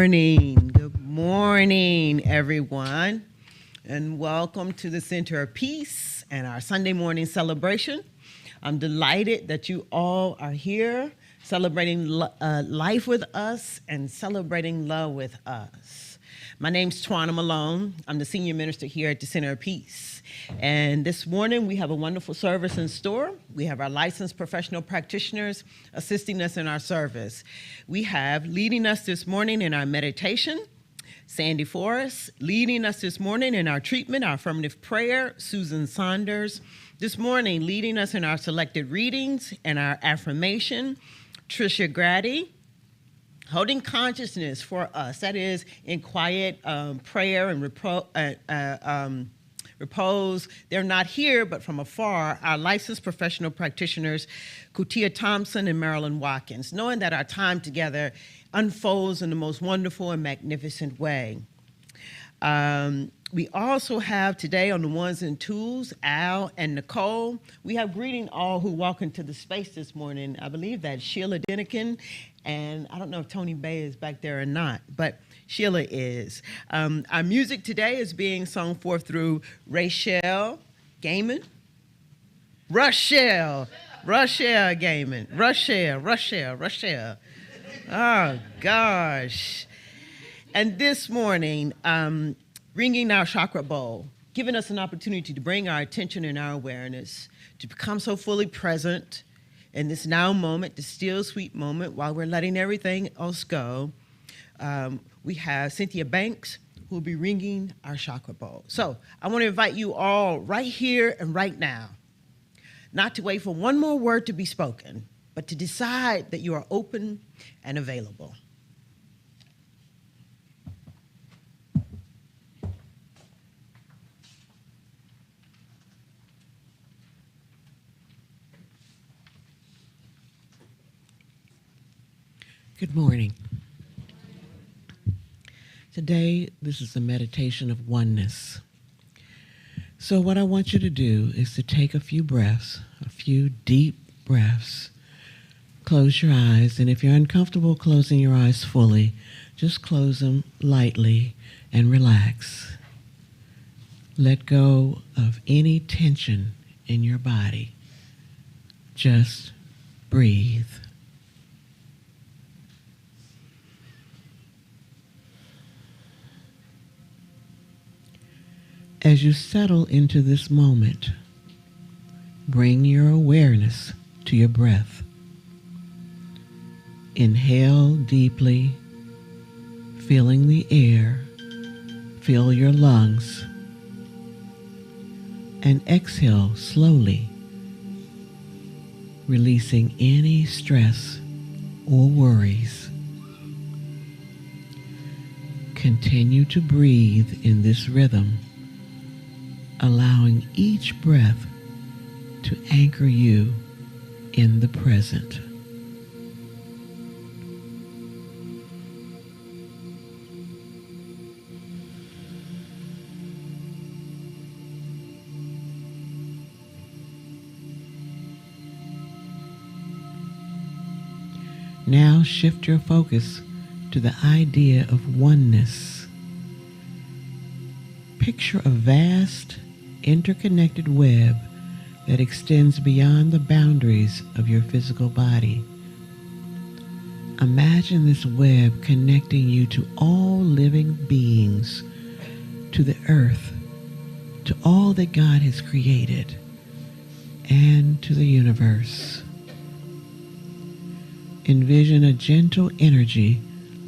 Good morning, everyone, and welcome to the Center of Peace and our Sunday morning celebration. I'm delighted that you all are here celebrating life with us and celebrating love with us. My name's Twana Malone. I'm the senior minister here at the Center of Peace. And this morning we have a wonderful service in store. We have our licensed professional practitioners assisting us in our service. We have leading us this morning in our meditation, Sandy Forrest. Leading us this morning in our treatment, our affirmative prayer, Susan Saunders. This morning leading us in our selected readings and our affirmation, Tricia Grady. Holding consciousness for us, that is in quiet prayer and repose. They're not here, but from afar, our licensed professional practitioners, Kutia Thompson and Marilyn Watkins, knowing that our time together unfolds in the most wonderful and magnificent way. We also have today on the ones and twos, Al and Nicole. We have greeting all who walk into the space this morning. I believe that's Sheila Denikin, and I don't know if Tony Bay is back there or not, but Sheila is. Our music today is being sung forth through Rachel Gaiman. Rochelle Gaiman. Rochelle. Oh, gosh. And this morning, ringing our chakra bowl, giving us an opportunity to bring our attention and our awareness, to become so fully present in this now moment, the still sweet moment, while we're letting everything else go. We have Cynthia Banks, who will be ringing our chakra bowl. So I want to invite you all right here and right now, not to wait for one more word to be spoken, but to decide that you are open and available. Good morning. Today, this is a meditation of oneness. So what I want you to do is to take a few breaths, a few deep breaths. Close your eyes, and if you're uncomfortable closing your eyes fully, just close them lightly and relax. Let go of any tension in your body. Just breathe. As you settle into this moment, bring your awareness to your breath. Inhale deeply, feeling the air, fill your lungs, and exhale slowly, releasing any stress or worries. Continue to breathe in this rhythm, allowing each breath to anchor you in the present. Now shift your focus to the idea of oneness. Picture a vast, interconnected web that extends beyond the boundaries of your physical body. Imagine this web connecting you to all living beings, to the earth, to all that God has created, and to the universe. Envision a gentle energy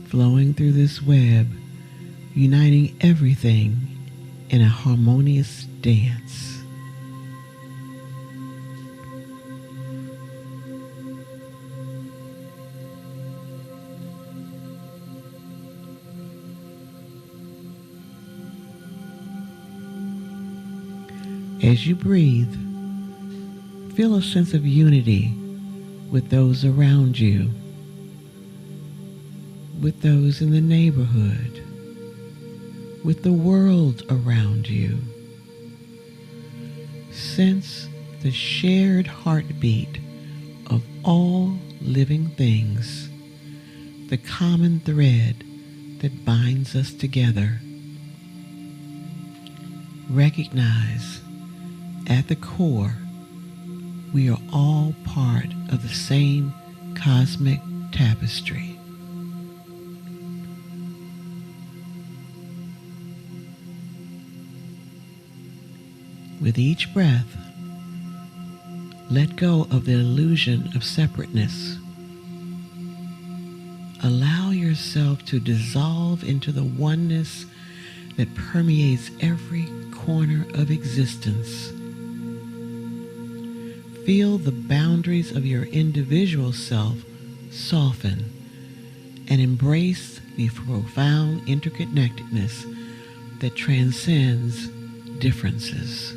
flowing through this web, uniting everything in a harmonious dance. As you breathe, feel a sense of unity with those around you, with those in the neighborhood, with the world around you. Sense the shared heartbeat of all living things, the common thread that binds us together. Recognize at the core, we are all part of the same cosmic tapestry. With each breath, let go of the illusion of separateness. Allow yourself to dissolve into the oneness that permeates every corner of existence. Feel the boundaries of your individual self soften and embrace the profound interconnectedness that transcends differences.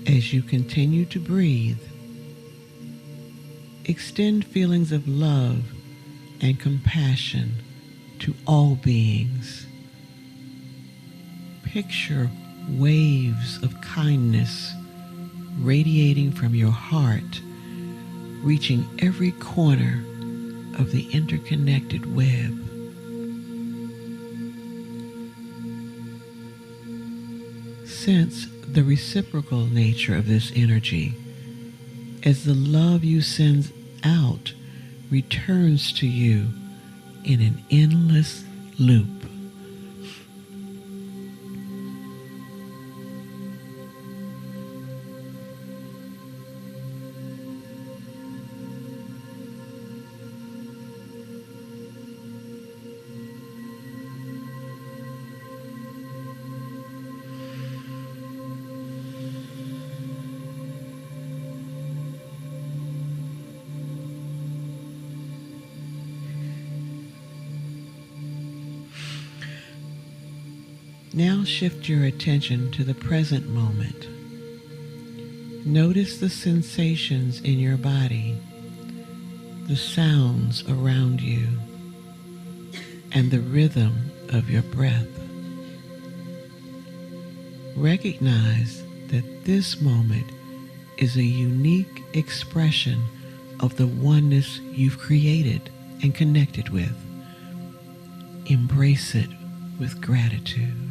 As you continue to breathe, extend feelings of love and compassion to all beings. Picture waves of kindness radiating from your heart, reaching every corner of the interconnected web. Sense the reciprocal nature of this energy as the love you send out returns to you in an endless loop. Now shift your attention to the present moment. Notice the sensations in your body, the sounds around you, and the rhythm of your breath. Recognize that this moment is a unique expression of the oneness you've created and connected with. Embrace it with gratitude.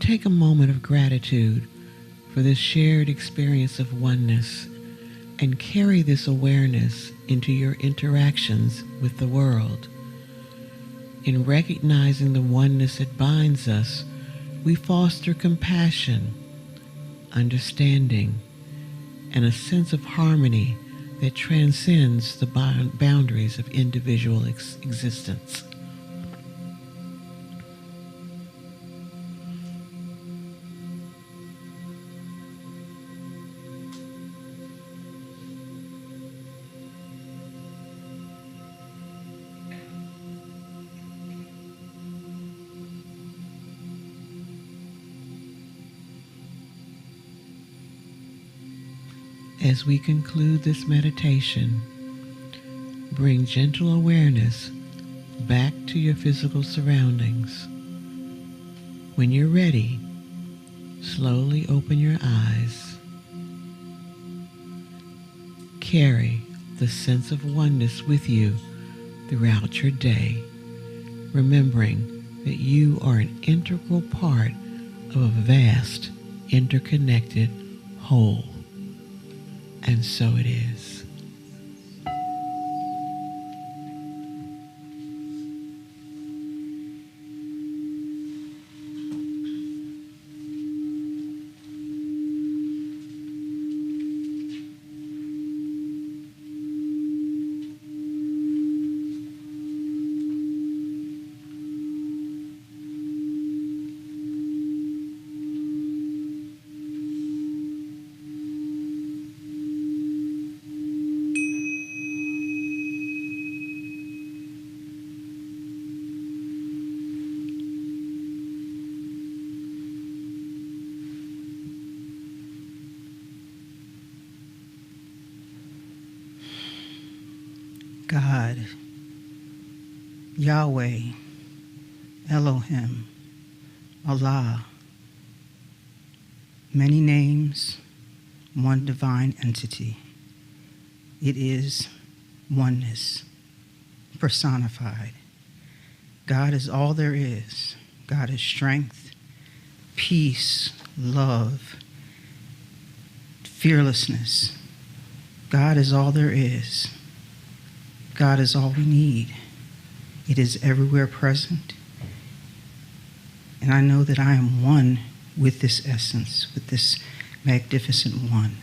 Take a moment of gratitude for this shared experience of oneness and carry this awareness into your interactions with the world. In recognizing the oneness that binds us, we foster compassion, understanding, and a sense of harmony that transcends the boundaries of individual existence. As we conclude this meditation, bring gentle awareness back to your physical surroundings. When you're ready, slowly open your eyes. Carry the sense of oneness with you throughout your day, remembering that you are an integral part of a vast, interconnected whole. And so it is. Yahweh, Elohim, Allah, many names, one divine entity. It is oneness, personified. God is all there is. God is strength, peace, love, fearlessness. God is all there is. God is all we need. It is everywhere present. And I know that I am one with this essence, with this magnificent one.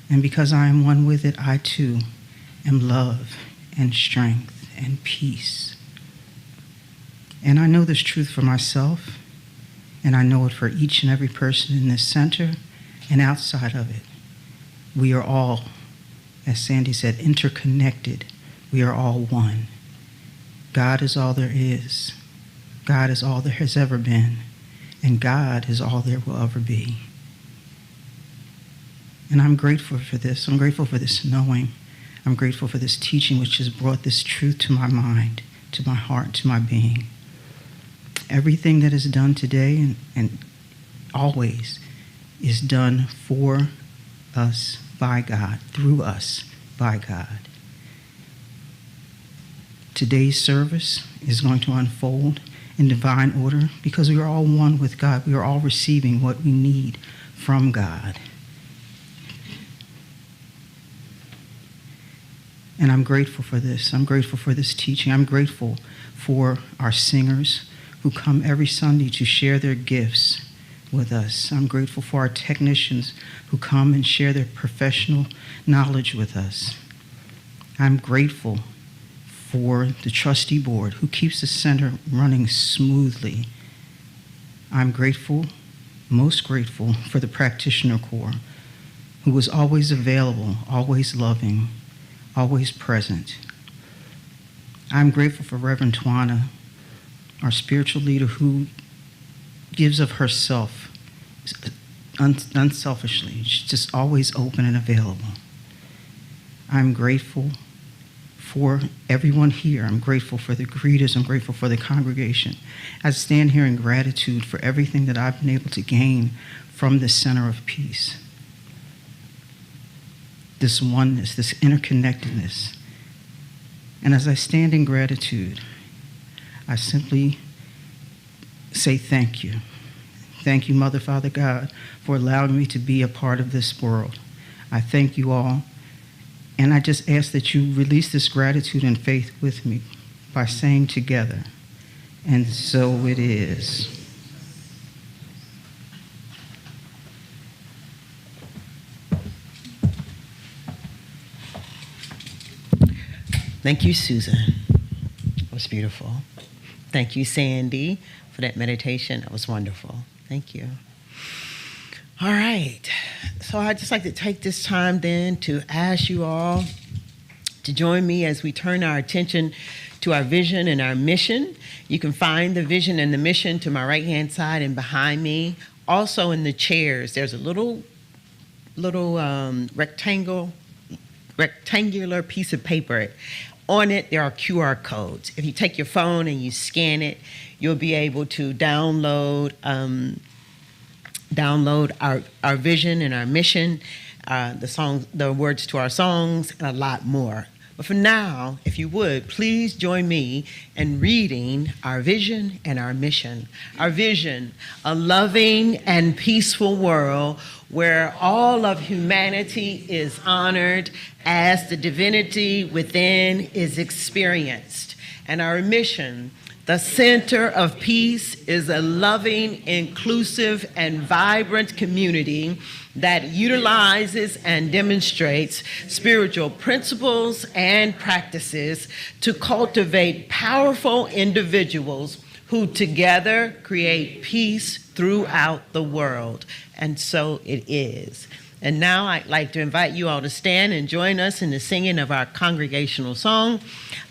And because I am one with it, I too am love and strength and peace. And I know this truth for myself, and I know it for each and every person in this center and outside of it. We are all, as Sandy said, interconnected. We are all one. God is all there is. God is all there has ever been. And God is all there will ever be. And I'm grateful for this. I'm grateful for this knowing. I'm grateful for this teaching which has brought this truth to my mind, to my heart, to my being. Everything that is done today and always is done for us by God, through us by God. Today's service is going to unfold in divine order because we are all one with God. We are all receiving what we need from God. And I'm grateful for this. I'm grateful for this teaching. I'm grateful for our singers who come every Sunday to share their gifts with us. I'm grateful for our technicians who come and share their professional knowledge with us. I'm grateful for the trustee board who keeps the center running smoothly. I'm grateful, most grateful, for the practitioner corps who was always available, always loving, always present. I'm grateful for Reverend Twana, our spiritual leader who gives of herself unselfishly. She's just always open and available. I'm grateful for everyone here. I'm grateful for the greeters. I'm grateful for the congregation. I stand here in gratitude for everything that I've been able to gain from this center of peace. This oneness, this interconnectedness. And as I stand in gratitude, I simply say thank you. Thank you, Mother, Father, God, for allowing me to be a part of this world. I thank you all. And I just ask that you release this gratitude and faith with me by saying together, and so it is. Thank you, Susan. It was beautiful. Thank you, Sandy, for that meditation. That was wonderful. Thank you. All right. So I'd just like to take this time then to ask you all to join me as we turn our attention to our vision and our mission. You can find the vision and the mission to my right-hand side and behind me. Also in the chairs, there's a little rectangular piece of paper. On it, there are QR codes. If you take your phone and you scan it, you'll be able to download our vision and our mission, the words to our songs, and a lot more. But for now, if you would, please join me in reading our vision and our mission. Our vision, a loving and peaceful world where all of humanity is honored as the divinity within is experienced. And our mission, the center of peace, is a loving, inclusive, and vibrant community that utilizes and demonstrates spiritual principles and practices to cultivate powerful individuals who together create peace throughout the world. And so it is. And now I'd like to invite you all to stand and join us in the singing of our congregational song,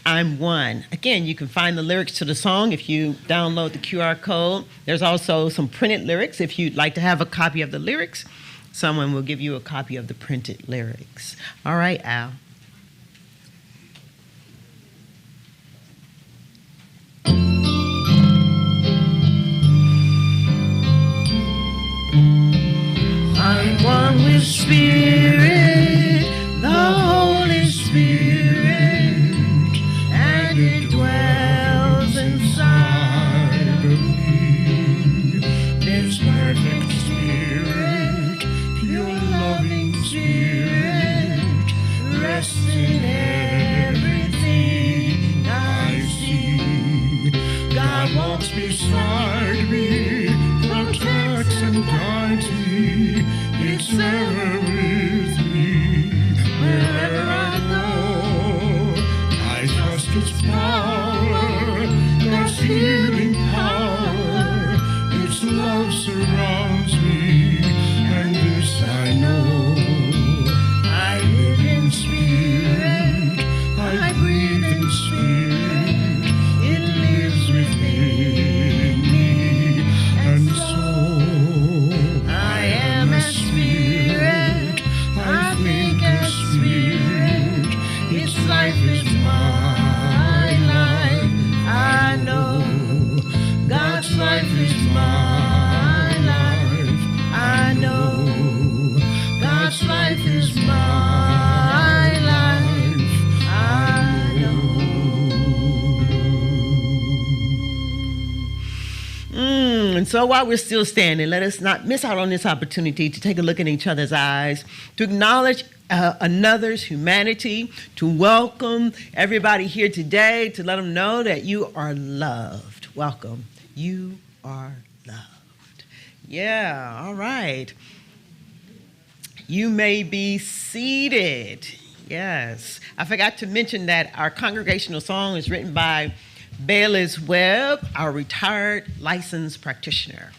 I'm One. Again, you can find the lyrics to the song if you download the QR code. There's also some printed lyrics. If you'd like to have a copy of the lyrics, someone will give you a copy of the printed lyrics. All right, Al. Spirit, the Holy Spirit, and it dwells inside of me. This perfect Spirit, pure loving Spirit, rests in everything I see. God walks beside me, protects and guides me. It's ever with me. Wherever I go, I trust its power, God's healing power. Its love surrounds me, and this I know. I live in spirit, I breathe in spirit. It lives within me, and so I am a spirit. I think a spirit. Its life is my life. I know God's life is my life. I know God's life is my life. I know. And so while we're still standing, let us not miss out on this opportunity to take a look in each other's eyes, to acknowledge another's humanity, to welcome everybody here today, to let them know that you are loved. Welcome. You are loved. Yeah, all right. You may be seated. Yes. I forgot to mention that our congregational song is written by Bayless Webb, our retired licensed practitioner.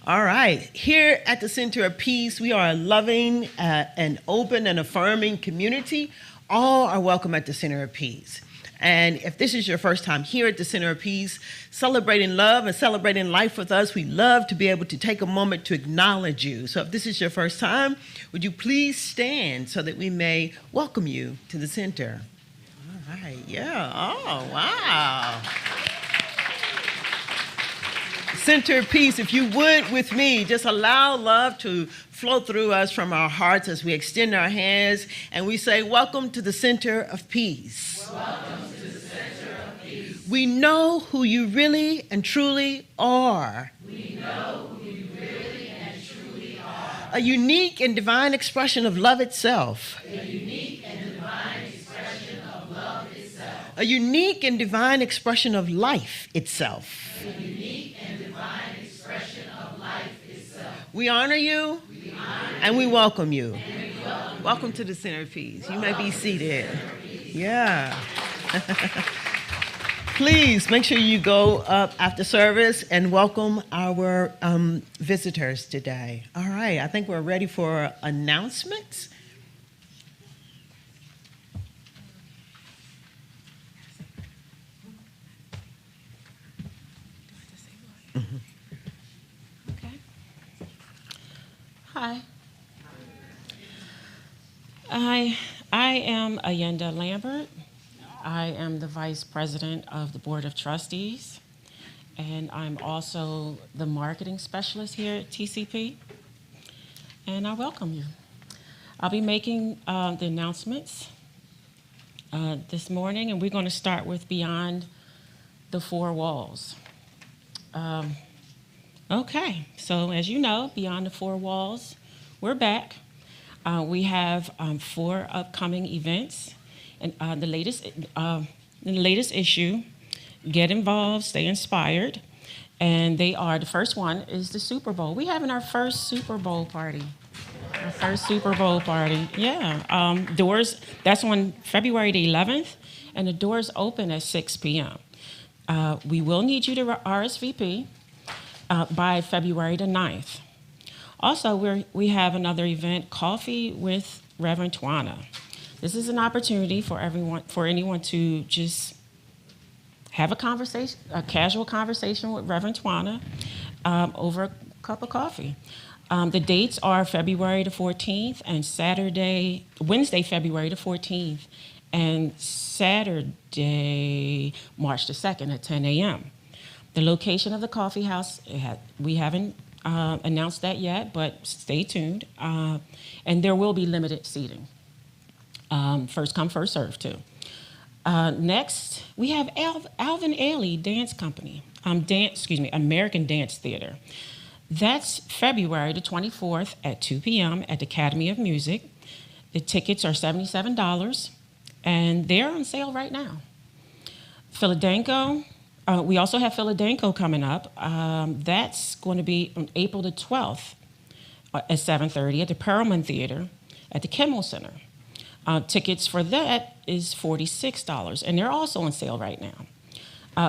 All right. Here at the Center of Peace, we are a loving and open and affirming community. All are welcome at the Center of Peace. And if this is your first time here at the Center of Peace, celebrating love and celebrating life with us, we love to be able to take a moment to acknowledge you. So if this is your first time, would you please stand so that we may welcome you to the center? All right. Yeah. Oh, wow. Center of Peace, if you would with me, just allow love to flow through us from our hearts as we extend our hands and we say, welcome to the Center of Peace. Welcome to the Center of Peace. We know who you really and truly are. We know who you really and truly are. A unique and divine expression of love itself. A unique and divine expression of love itself. A unique and divine expression of life itself. A unique and divine expression of life itself. We honor you, and we welcome you. Welcome to the Center of Peace. You may be seated. Yeah. Please make sure you go up after service and welcome our visitors today. All right, I think we're ready for announcements. Okay. Hi. I am Ayenda Lambert. I am the Vice President of the Board of Trustees, and I'm also the Marketing Specialist here at TCP, and I welcome you. I'll be making the announcements this morning, and we're going to start with Beyond the Four Walls. Okay, so as you know, Beyond the Four Walls, we're back. We have 4 upcoming events. And the latest issue, Get Involved, Stay Inspired. And they are, the first one is the Super Bowl. We're having our first Super Bowl party. Our first Super Bowl party, yeah. Doors, that's on February the 11th, and the doors open at 6 p.m. We will need you to RSVP by February the 9th. Also, we have another event, Coffee with Reverend Twana. This is an opportunity for anyone to just have a conversation, a casual conversation with Reverend Twana over a cup of coffee. The dates are February the 14th and Wednesday, February the 14th, and Saturday, March the 2nd at 10 a.m. The location of the coffee house, we haven't announced that yet, but stay tuned. And there will be limited seating. First come, first serve, too. Next, we have Alvin Ailey Dance Company, American Dance Theater. That's February the 24th at 2 p.m. at the Academy of Music. The tickets are $77, and they're on sale right now. Philadelphia, we also have Philadelphia coming up. That's going to be on April the 12th at 7:30 at the Perelman Theater at the Kimmel Center. Tickets for that is $46, and they're also on sale right now.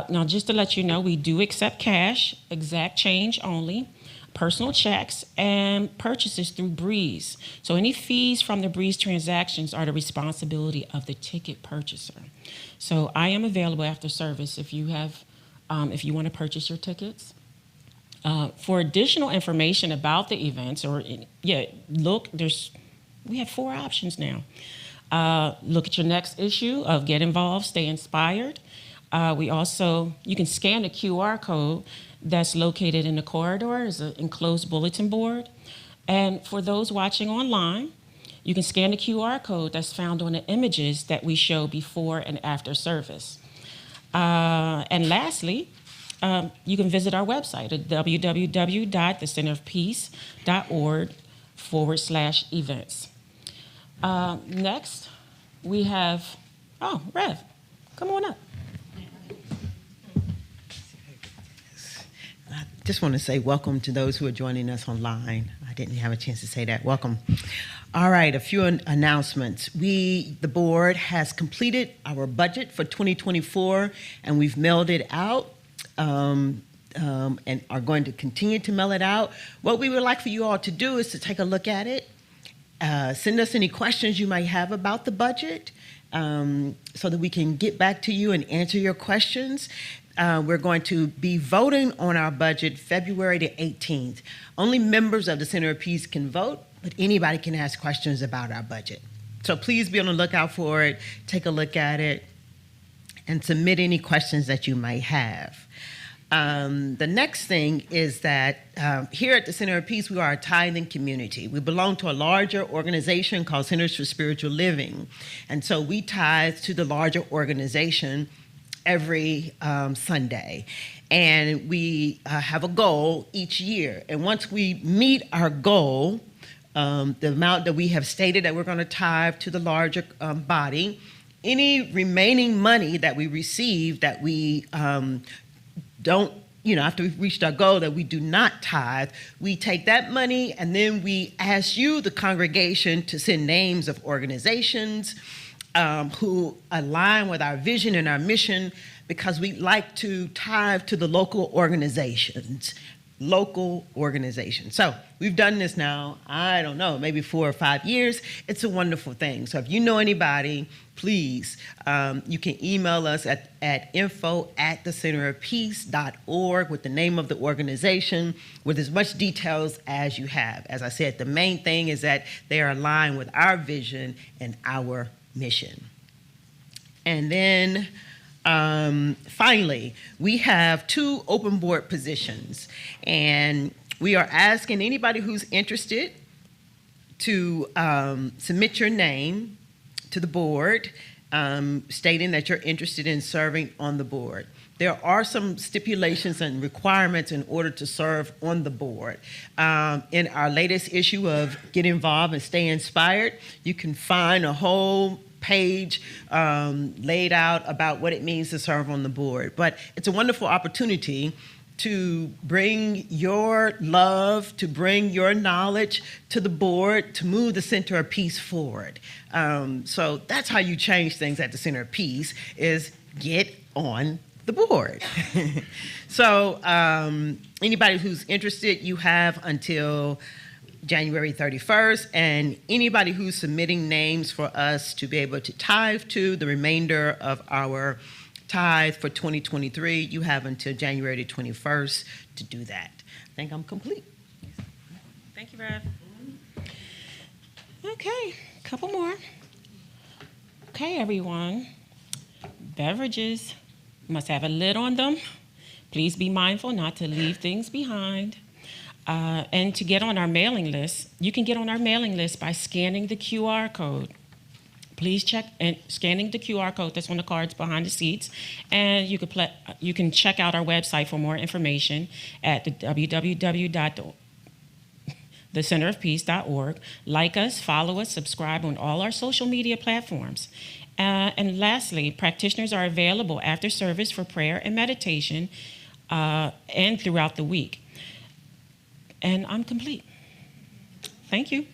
Now, just to let you know, we do accept cash, exact change only, personal checks, and purchases through Breeze. So any fees from the Breeze transactions are the responsibility of the ticket purchaser. So I am available after service if you want to purchase your tickets. For additional information about the events, we have 4 options now. Look at your next issue of Get Involved, Stay Inspired. You can scan the QR code that's located in the corridor. There's an enclosed bulletin board. And for those watching online, you can scan the QR code that's found on the images that we show before and after service. And lastly, you can visit our website at www.thecenterofpeace.org/events. Next, we have, Rev, come on up. I just want to say welcome to those who are joining us online. I didn't have a chance to say that. Welcome. All right, a few announcements. The board has completed our budget for 2024, and we've mailed it out. And are going to continue to mail it out. What we would like for you all to do is to take a look at it, send us any questions you might have about the budget, so that we can get back to you and answer your questions. We're going to be voting on our budget February the 18th. Only members of the Center of Peace can vote, but anybody can ask questions about our budget. So please be on the lookout for it, take a look at it, and submit any questions that you might have. The next thing is that here at the Center of Peace, we are a tithing community. We belong to a larger organization called Centers for Spiritual Living. And so we tithe to the larger organization every Sunday. And we have a goal each year. And once we meet our goal, the amount that we have stated that we're going to tithe to the larger body, any remaining money that we receive that we don't, after we've reached our goal that we do not tithe, we take that money and then we ask you, the congregation, to send names of organizations who align with our vision and our mission, because we like to tithe to the local organizations. So we've done this now, I don't know, maybe 4 or 5 years. It's a wonderful thing. So if you know anybody, please, you can email us at info@thecenterofpeace.org with the name of the organization, with as much details as you have. As I said, the main thing is that they are aligned with our vision and our mission. And then finally, we have 2 open board positions, and we are asking anybody who's interested to submit your name to the board, stating that you're interested in serving on the board. There are some stipulations and requirements in order to serve on the board. In our latest issue of Get Involved and Stay Inspired, you can find a whole page laid out about what it means to serve on the board. But it's a wonderful opportunity to bring your love, to bring your knowledge to the board, to move the Center of Peace forward. So that's how you change things at the Center of Peace, is get on the board. So anybody who's interested, you have until January 31st, and anybody who's submitting names for us to be able to tithe to the remainder of our tithe for 2023, you have until January 21st to do that. I think I'm complete. Thank you, Rev. Okay, a couple more. Okay, everyone. Beverages must have a lid on them. Please be mindful not to leave things behind. And to get on our mailing list, you can get on our mailing list by scanning the QR code. Please check and scanning the QR code that's on the cards behind the seats, and you can check out our website for more information at the www.thecenterofpeace.org. Like us, follow us, subscribe on all our social media platforms. And lastly, practitioners are available after service for prayer and meditation and throughout the week. And I'm complete. Thank you.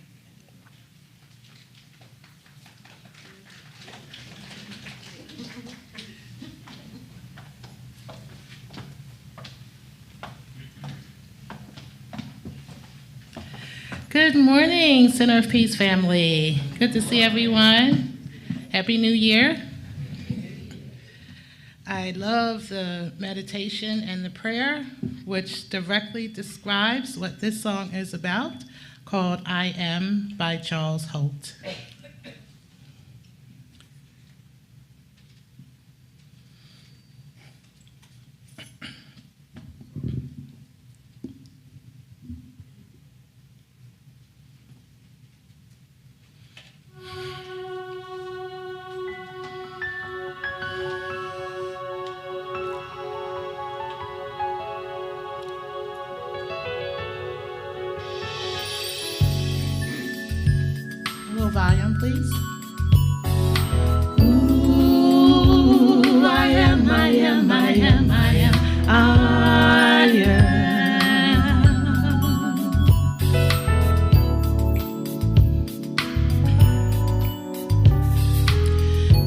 Good morning, Center of Peace family. Good to see everyone. Happy New Year. I love the meditation and the prayer, which directly describes what this song is about, called I Am by Charles Holt. Volume, please. Ooh, I am, I am, I am, I am, I am.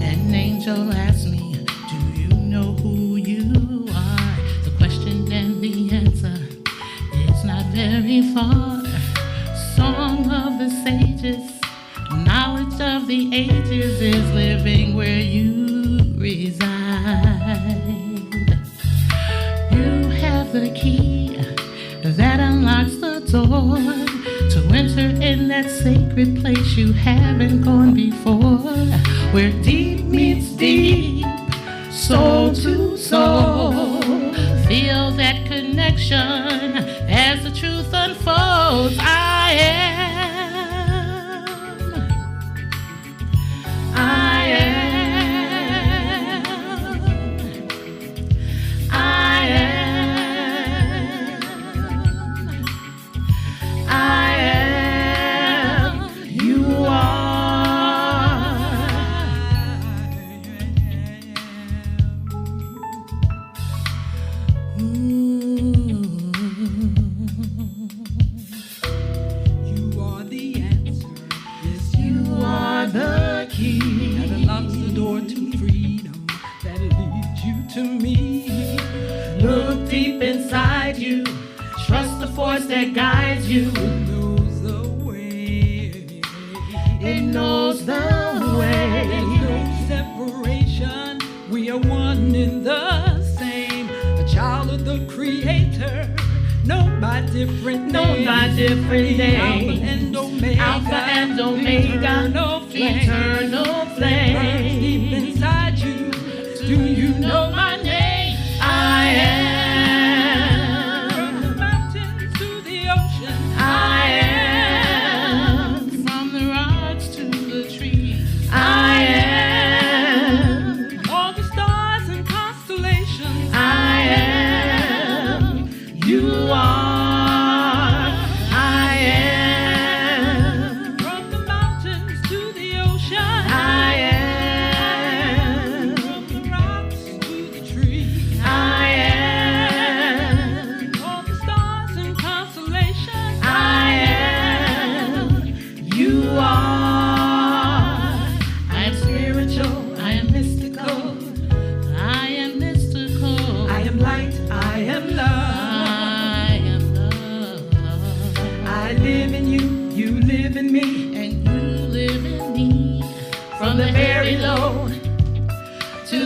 An angel asked me, do you know who you are? The question and the answer is not very far. Song of the sages, knowledge of the ages is living where you reside. You have the key that unlocks the door to enter in that sacred place you haven't gone before, where deep meets deep, soul to soul. Feel that connection as the truth unfolds. I am. That guides you. It knows the way. It knows the way. There's no separation. We are one in the same. A child of the Creator. Known by different names. Alpha and Omega. Alpha and Omega. Eternal flame. Burns deep inside you. Do you know my name? I am.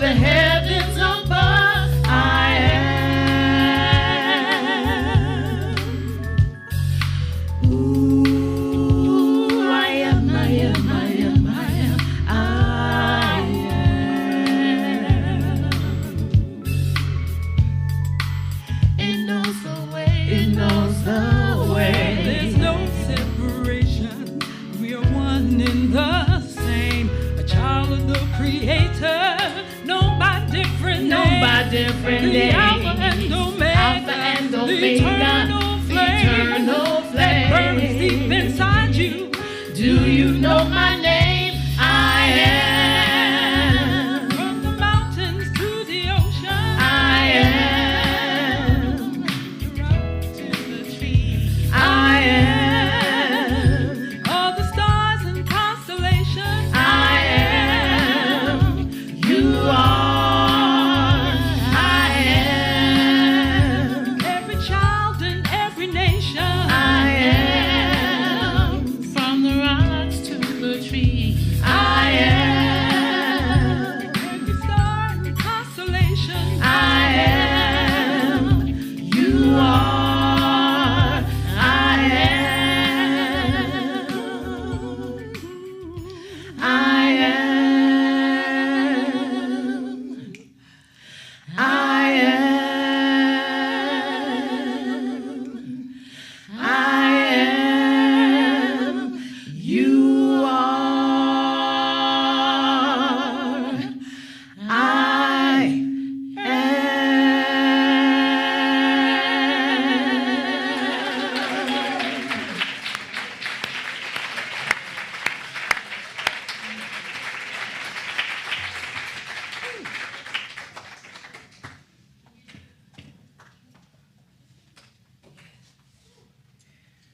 The heavens above, I am. Ooh, I am, I am, I am, I am, I am. It knows the way. It knows the way. Creator, known by different names. The Alpha and Omega, the eternal flame that burns deep inside you. Do you know my name? I am. From the mountains to the ocean, I am. the rock to the tree, I am. all the stars and constellations, I am. You are. I am. every child and every nation, I am. From the rocks to the trees, I am. every star and constellation, I am. You are. I am. I am. I am. I am. You are. I am.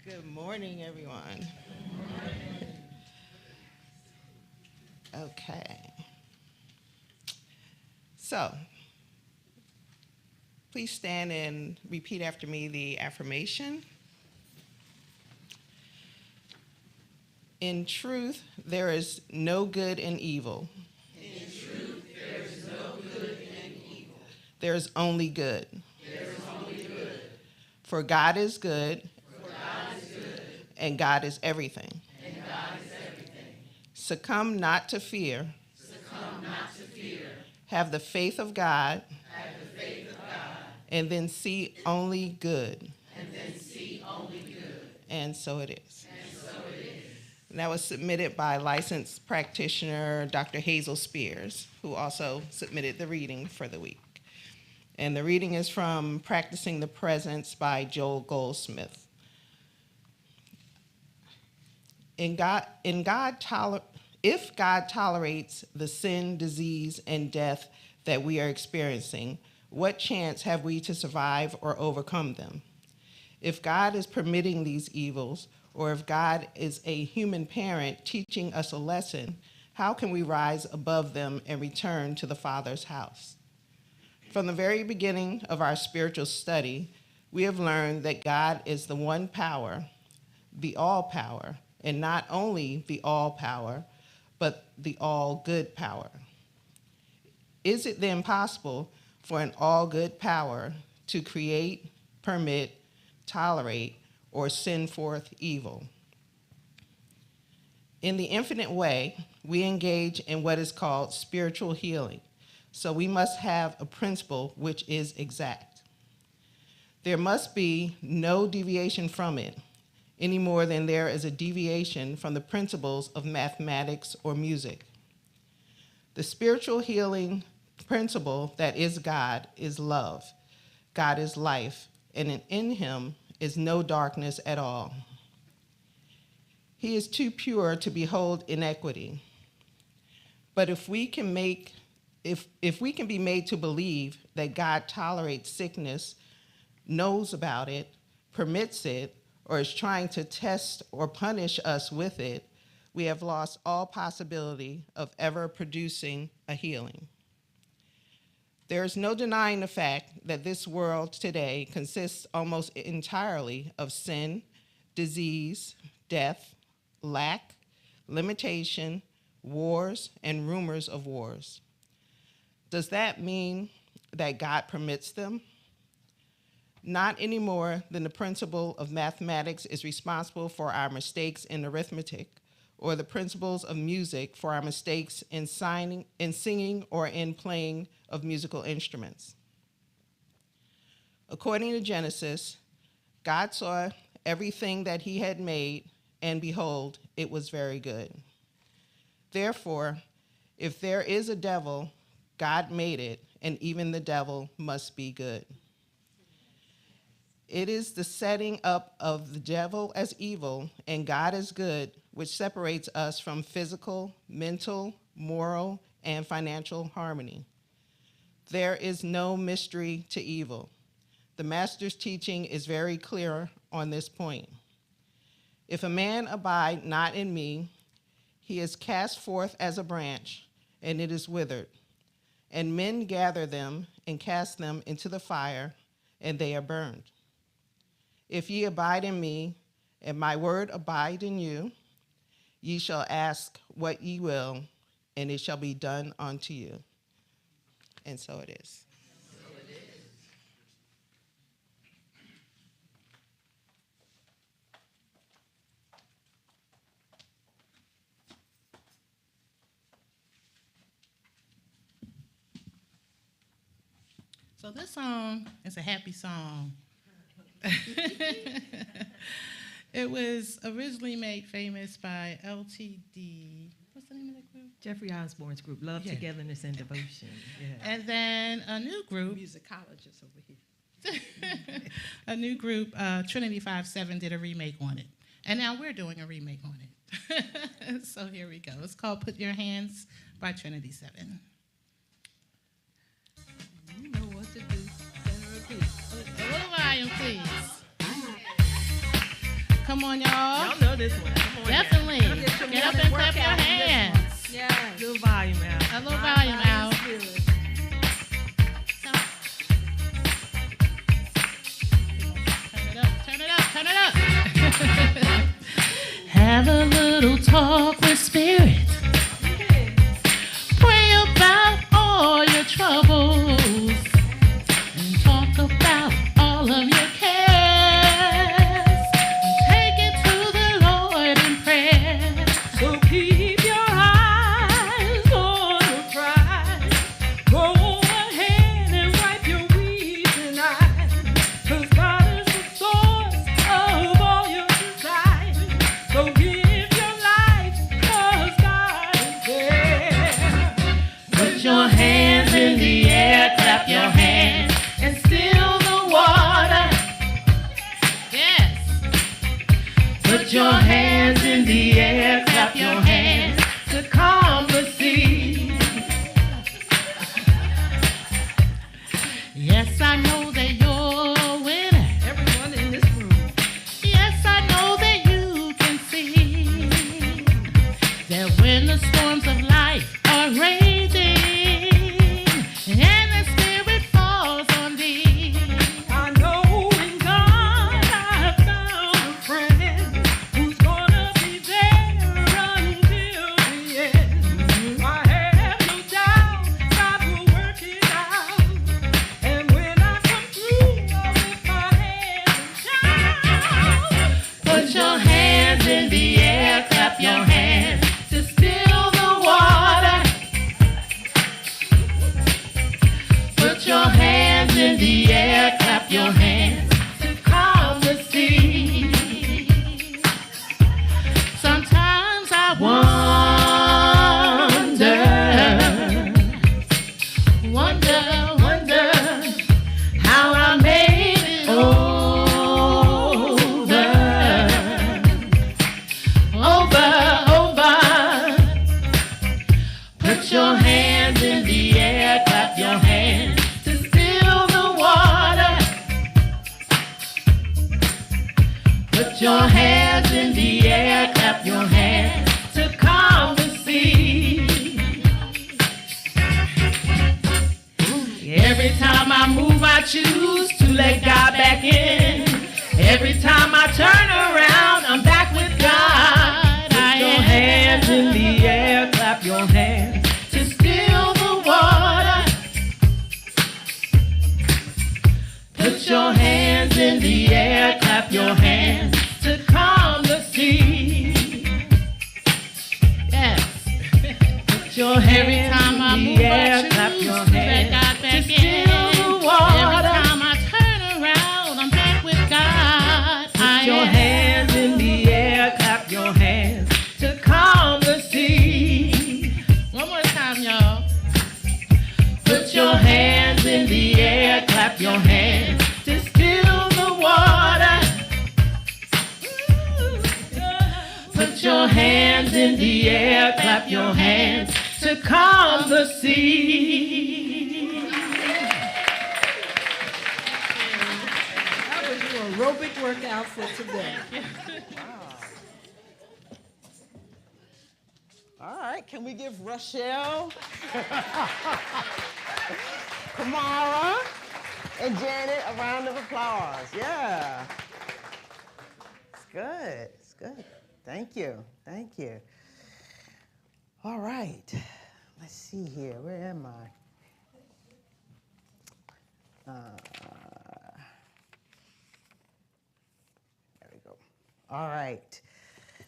Good morning, everyone. Okay. So, please stand and repeat after me the affirmation. In truth, there is no good in evil. In truth, there is no good in evil. There is only good. There is only good. For God is good, For God is good, and God is everything. and God is everything. Succumb not to fear. Succumb not to fear. Have the faith of God, Have the faith of God, and then see only good. and then see only good. And so it is. And so it is. And that was submitted by licensed practitioner Dr. Hazel Spears, who also submitted the reading for the week. And the reading is from Practicing the Presence by Joel Goldsmith. If God tolerates the sin, disease, and death that we are experiencing, what chance have we to survive or overcome them? If God is permitting these evils, or if God is a human parent teaching us a lesson, how can we rise above them and return to the Father's house? From the very beginning of our spiritual study, we have learned that God is the one power, the all power, and not only the all power, but the all good power. Is it then possible for an all good power to create, permit, tolerate, or send forth evil? In the infinite way, we engage in what is called spiritual healing, so we must have a principle which is exact. There must be no deviation from it, any more than there is a deviation from the principles of mathematics or music. The spiritual healing principle that is God is love. God is life, and in him is no darkness at all. He is too pure to behold inequity. But if we can be made to believe that God tolerates sickness, knows about it, permits it, or is trying to test or punish us with it, we have lost all possibility of ever producing a healing. There is no denying the fact that this world today consists almost entirely of sin, disease, death, lack, limitation, wars, and rumors of wars. Does that mean that God permits them? Not any more than the principle of mathematics is responsible for our mistakes in arithmetic, or the principles of music for our mistakes in singing or in playing of musical instruments. According to Genesis, God saw everything that he had made, and behold, it was very good. Therefore, If there is a devil, God made it, and even the devil must be good. It is the setting up of the devil as evil and God as good, which separates us from physical, mental, moral, and financial harmony. There is no mystery to evil. The Master's teaching is very clear on this point. If a man abide not in me, he is cast forth as a branch, and it is withered. And men gather them and cast them into the fire, and they are burned. If ye abide in me, and my word abide in you, ye shall ask what ye will, and it shall be done unto you. And so it is. So this song is a happy song. It was originally made famous by LTD. What's the name of that group? Jeffrey Osborne's group, Love, Togetherness, and Devotion. Yeah. And then a new group. Musicologists over here. A new group, Trinity 5-7, did a remake on it. And now we're doing a remake on it. So here we go. It's called Put Your Hands by Trinity 7. You know what to do. Center of peace. A little volume, please. Come on, y'all. Y'all know this one. Come on Definitely. now. Get up and clap your hands. Yeah. Little volume out. A little volume out. Turn it up, turn it up, turn it up. Have a little talk with Spirit. Pray about all your troubles and talk about all of your cares. Take it to the Lord in prayer. So keep your eyes on the prize. Go ahead and wipe your weeping eyes. 'Cause God is the source of all your desires. So give your life, 'cause God is there. Put your hands in the air, clap your hands, and still the water. Yes. Put your hands in the air, clap your hands to calm the sea. Yes, I know that you're a winner. Everyone in this room. Yes, I know that you can see that when the storms of life are raging and the Spirit falls on thee, I know in God I found a friend who's gonna be there until the end. I have no doubt God will work it out. And when I come through, I'll lift my hands and shout. put your hands in the air, clap your hands to still the water. Put your hands in the air, clap your hands to calm the sea. Sometimes I wonder how I made it over. Put your hands in the air, clap your hands to still the water. Put your hands in the air, clap your hands to calm the sea. Every time I move, I choose to let God back in. Every time I turn around, I'm back with God. Put your hands in the air, clap your hands to still the water. Put your hands in the air, clap your hands to calm the sea. Yes. Put your hands in the air, clap your hands to still the water. Every time I turn around, I'm back with God. Put your hands in the air, clap your hands to calm the sea. One more time. in the air, clap your hands to calm the sea. That was your aerobic workout for today. All right, can we give Rochelle, Kamara, and Janet a round of applause? Yeah. It's good. It's good. Thank you. Thank you. All right. Let's see here. Where am I? There we go. All right.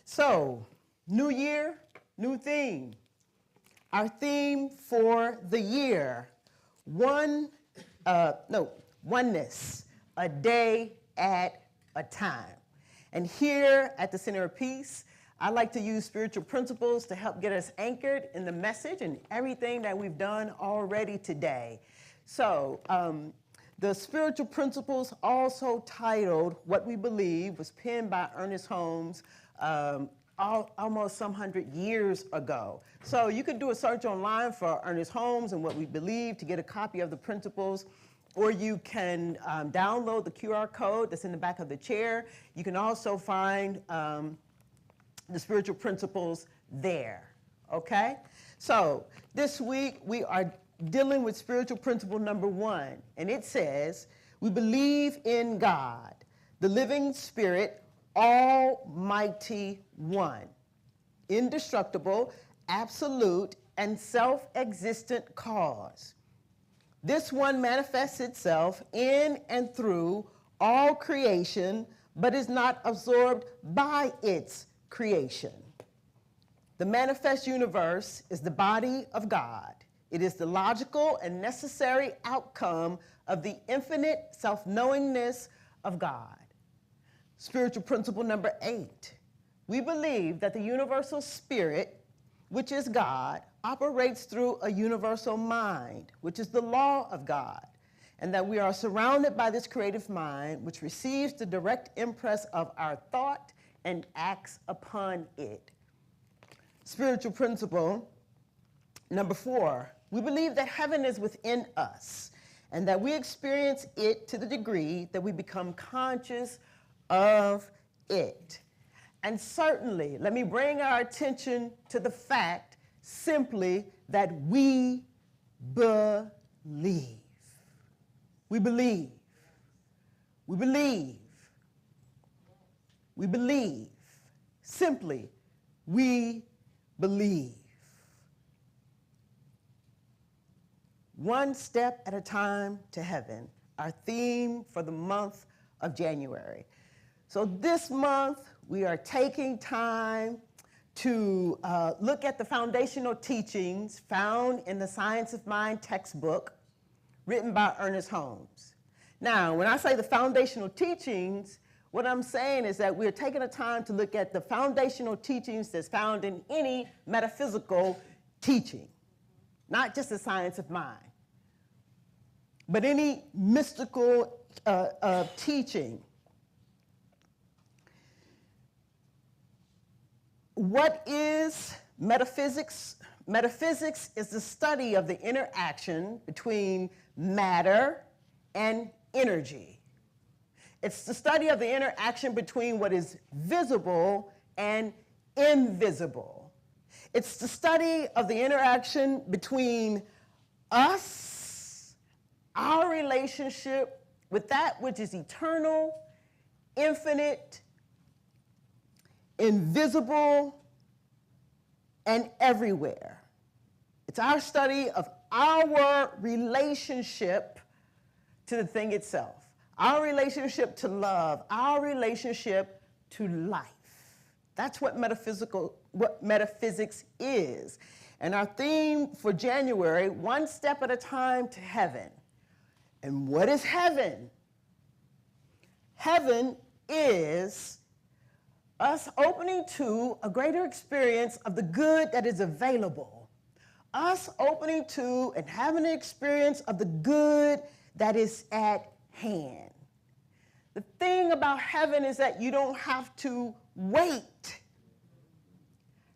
So, new year, new theme. Our theme for the year, oneness, a day at a time. And here at the Center of Peace, I like to use spiritual principles to help get us anchored in the message and everything that we've done already today. So the spiritual principles, also titled What We Believe, was penned by Ernest Holmes almost some 100 years ago. So you could do a search online for Ernest Holmes and What We Believe to get a copy of the principles, or you can download the QR code that's in the back of the chair. You can also find the spiritual principles there, okay? So this week we are dealing with spiritual principle number 1, and it says, we believe in God, the living spirit, almighty one, indestructible, absolute, and self-existent cause. This one manifests itself in and through all creation, but is not absorbed by its creation. The manifest universe is the body of God. It is the logical and necessary outcome of the infinite self-knowingness of God. Spiritual principle number 8. We believe that the universal spirit, which is God, operates through a universal mind, which is the law of God, and that we are surrounded by this creative mind, which receives the direct impress of our thought and acts upon it. Spiritual principle number 4. We believe that heaven is within us, and that we experience it to the degree that we become conscious of it. And certainly, let me bring our attention to the fact simply that we believe. We believe. We believe. We believe. Simply, we believe. One step at a time to heaven, our theme for the month of January. So this month, we are taking time to look at the foundational teachings found in the Science of Mind textbook written by Ernest Holmes. Now, when I say the foundational teachings, what I'm saying is that we're taking the time to look at the foundational teachings that's found in any metaphysical teaching, not just the science of mind, but any mystical teaching. What is metaphysics? Metaphysics is the study of the interaction between matter and energy. It's the study of the interaction between what is visible and invisible. It's the study of the interaction between us, our relationship with that which is eternal, infinite, invisible, and everywhere. It's our study of our relationship to the thing itself, our relationship to love, our relationship to life. That's what metaphysics is. And our theme for January, one step at a time to heaven. And what is heaven? Heaven is us opening to a greater experience of the good that is available. Us opening to and having an experience of the good that is at hand. The thing about heaven is that you don't have to wait.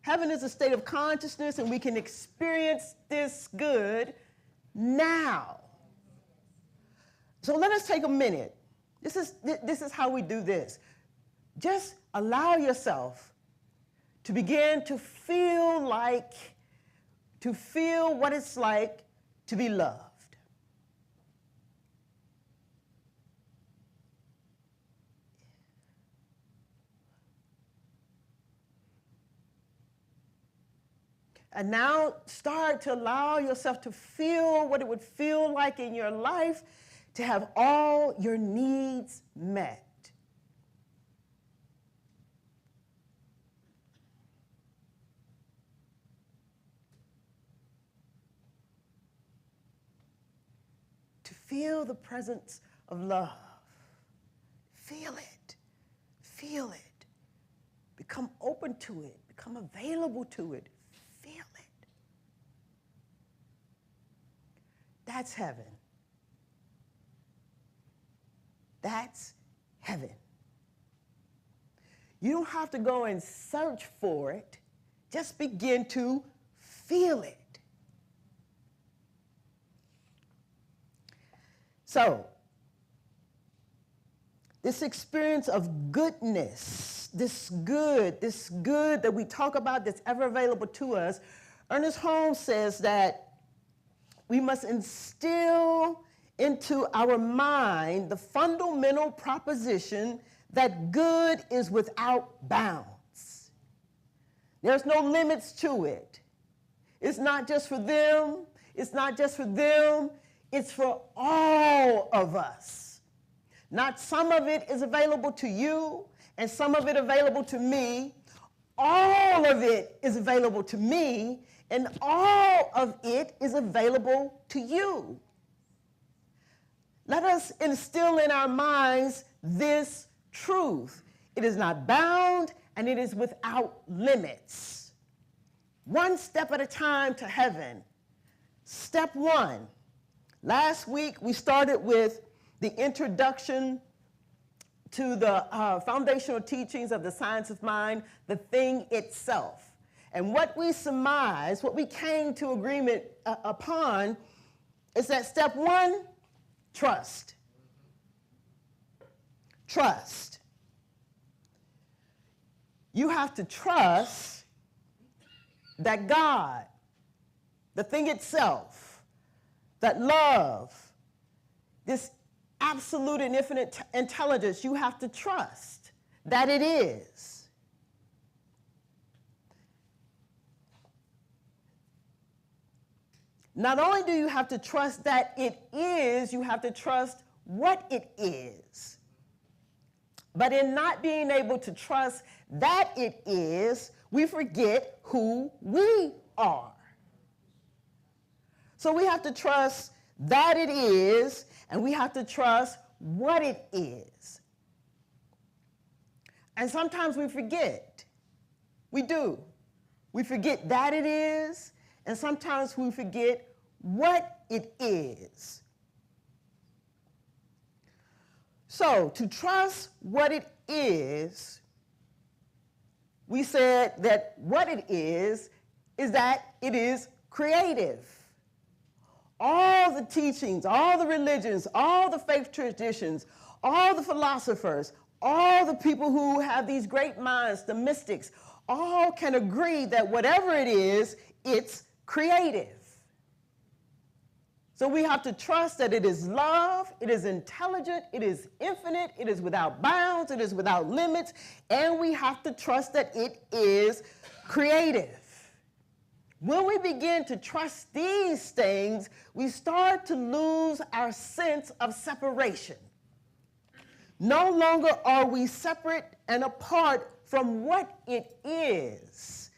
Heaven is a state of consciousness, and we can experience this good now. So let us take a minute. This is how we do this. Just allow yourself to begin to feel what it's like to be loved. And now start to allow yourself to feel what it would feel like in your life to have all your needs met. To feel the presence of love. Feel it. Feel it. Become open to it. Become available to it. Feel it. That's heaven. That's heaven. You don't have to go and search for it. Just begin to feel it. So, this experience of goodness, this good that we talk about that's ever available to us, Ernest Holmes says that we must instill into our mind the fundamental proposition that good is without bounds. There's no limits to it. It's not just for them. It's not just for them. It's for all of us. Not some of it is available to you and some of it available to me. All of it is available to me and all of it is available to you. Let us instill in our minds this truth. It is not bound and it is without limits. One step at a time to heaven. Step one. Last week we started with the introduction to the foundational teachings of the science of mind, the thing itself. And what we surmised, what we came to agreement upon is that step one, trust. Trust. You have to trust that God, the thing itself, that love, this absolute and infinite intelligence, you have to trust that it is. Not only do you have to trust that it is, you have to trust what it is. But in not being able to trust that it is, we forget who we are. So we have to trust that it is, and we have to trust what it is. And sometimes we forget. We do. We forget that it is, and sometimes we forget what it is. So to trust what it is, we said that what it is that it is creative. All the teachings, all the religions, all the faith traditions, all the philosophers, all the people who have these great minds, the mystics, all can agree that whatever it is, it's creative. So we have to trust that it is love, it is intelligent, it is infinite, it is without bounds, it is without limits, and we have to trust that it is creative. When we begin to trust these things, we start to lose our sense of separation. No longer are we separate and apart from what it is.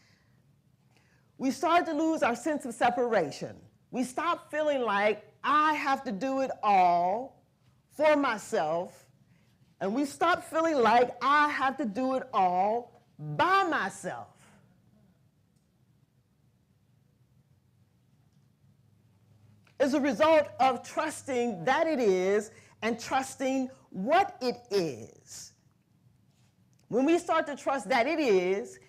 We start to lose our sense of separation. We stop feeling like I have to do it all for myself, and we stop feeling like I have to do it all by myself. As a result of trusting that it is and trusting what it is. When we start to trust that it is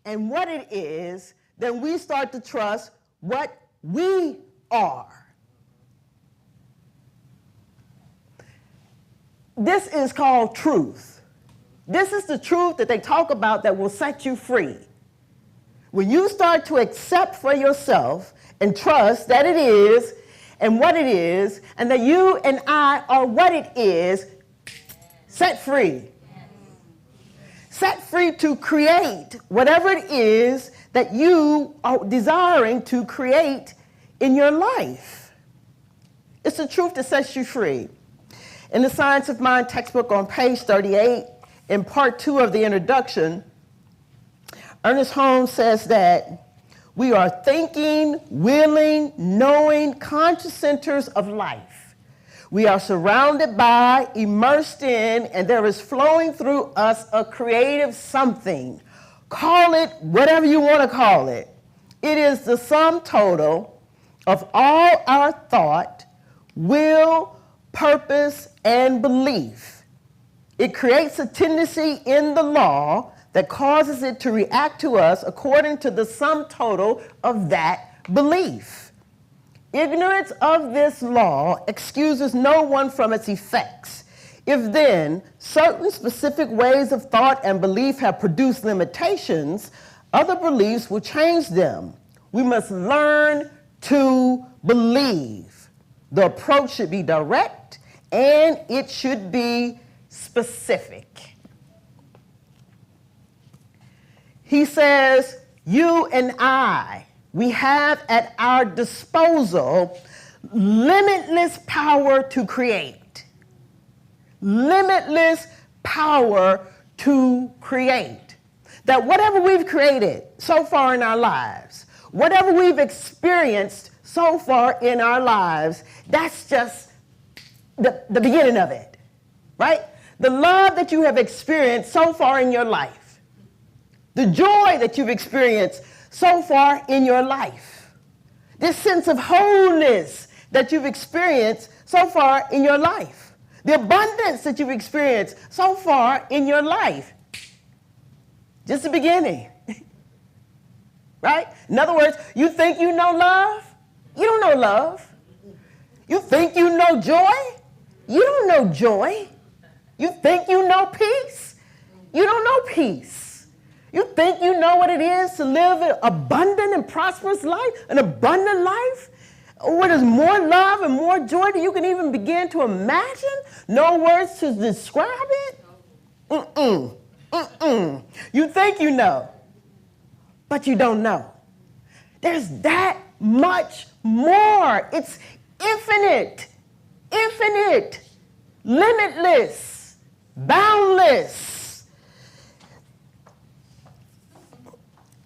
and what it is, then we start to trust what we are. This is called truth. This is the truth that they talk about that will set you free. When you start to accept for yourself and trust that it is and what it is, and that you and I are what it is, set free. Set free to create whatever it is that you are desiring to create in your life. It's the truth that sets you free. In the Science of Mind textbook on page 38, in part 2 of the introduction, Ernest Holmes says that we are thinking, willing, knowing, conscious centers of life. We are surrounded by, immersed in, and there is flowing through us a creative something. Call it whatever you want to call it. It is the sum total of all our thought, will, purpose, and belief. It creates a tendency in the law that causes it to react to us according to the sum total of that belief. Ignorance of this law excuses no one from its effects. If then certain specific ways of thought and belief have produced limitations, other beliefs will change them. We must learn to believe. The approach should be direct and it should be specific. He says, you and I, we have at our disposal limitless power to create. Limitless power to create. That whatever we've created so far in our lives, whatever we've experienced so far in our lives, that's just the beginning of it, right? The love that you have experienced so far in your life, the joy that you've experienced so far in your life, this sense of wholeness that you've experienced so far in your life, the abundance that you've experienced so far in your life, just the beginning, right? In other words, you think you know love? You don't know love. You think you know joy? You don't know joy. You think you know peace? You don't know peace. You think you know what it is to live an abundant and prosperous life, an abundant life, where there's more love and more joy than you can even begin to imagine? No words to describe it? You think you know, but you don't know. There's that much more. It's infinite, limitless, boundless.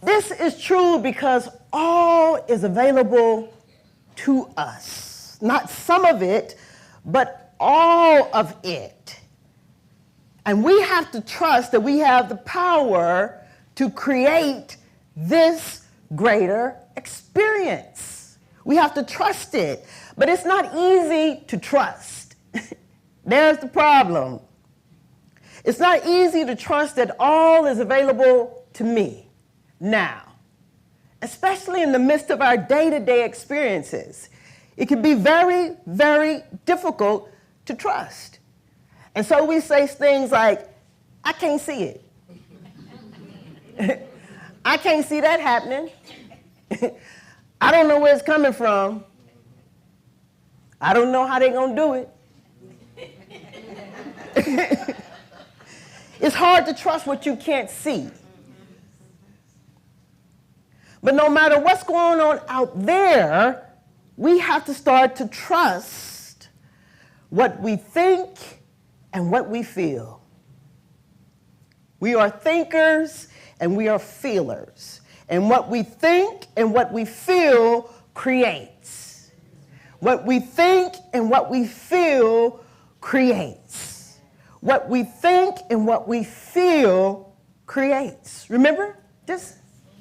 This is true because all is available to us. Not some of it, but all of it. And we have to trust that we have the power to create this greater experience. We have to trust it. But it's not easy to trust. There's the problem. It's not easy to trust that all is available to me now, especially in the midst of our day-to-day experiences. It can be very, very difficult to trust. And so we say things like, I can't see it. I can't see that happening. I don't know where it's coming from. I don't know how they're going to do it. It's hard to trust what you can't see. But no matter what's going on out there, we have to start to trust what we think and what we feel. We are thinkers and we are feelers. And what we think and what we feel creates. What we think and what we feel creates. What we think and what we feel creates. Remember this?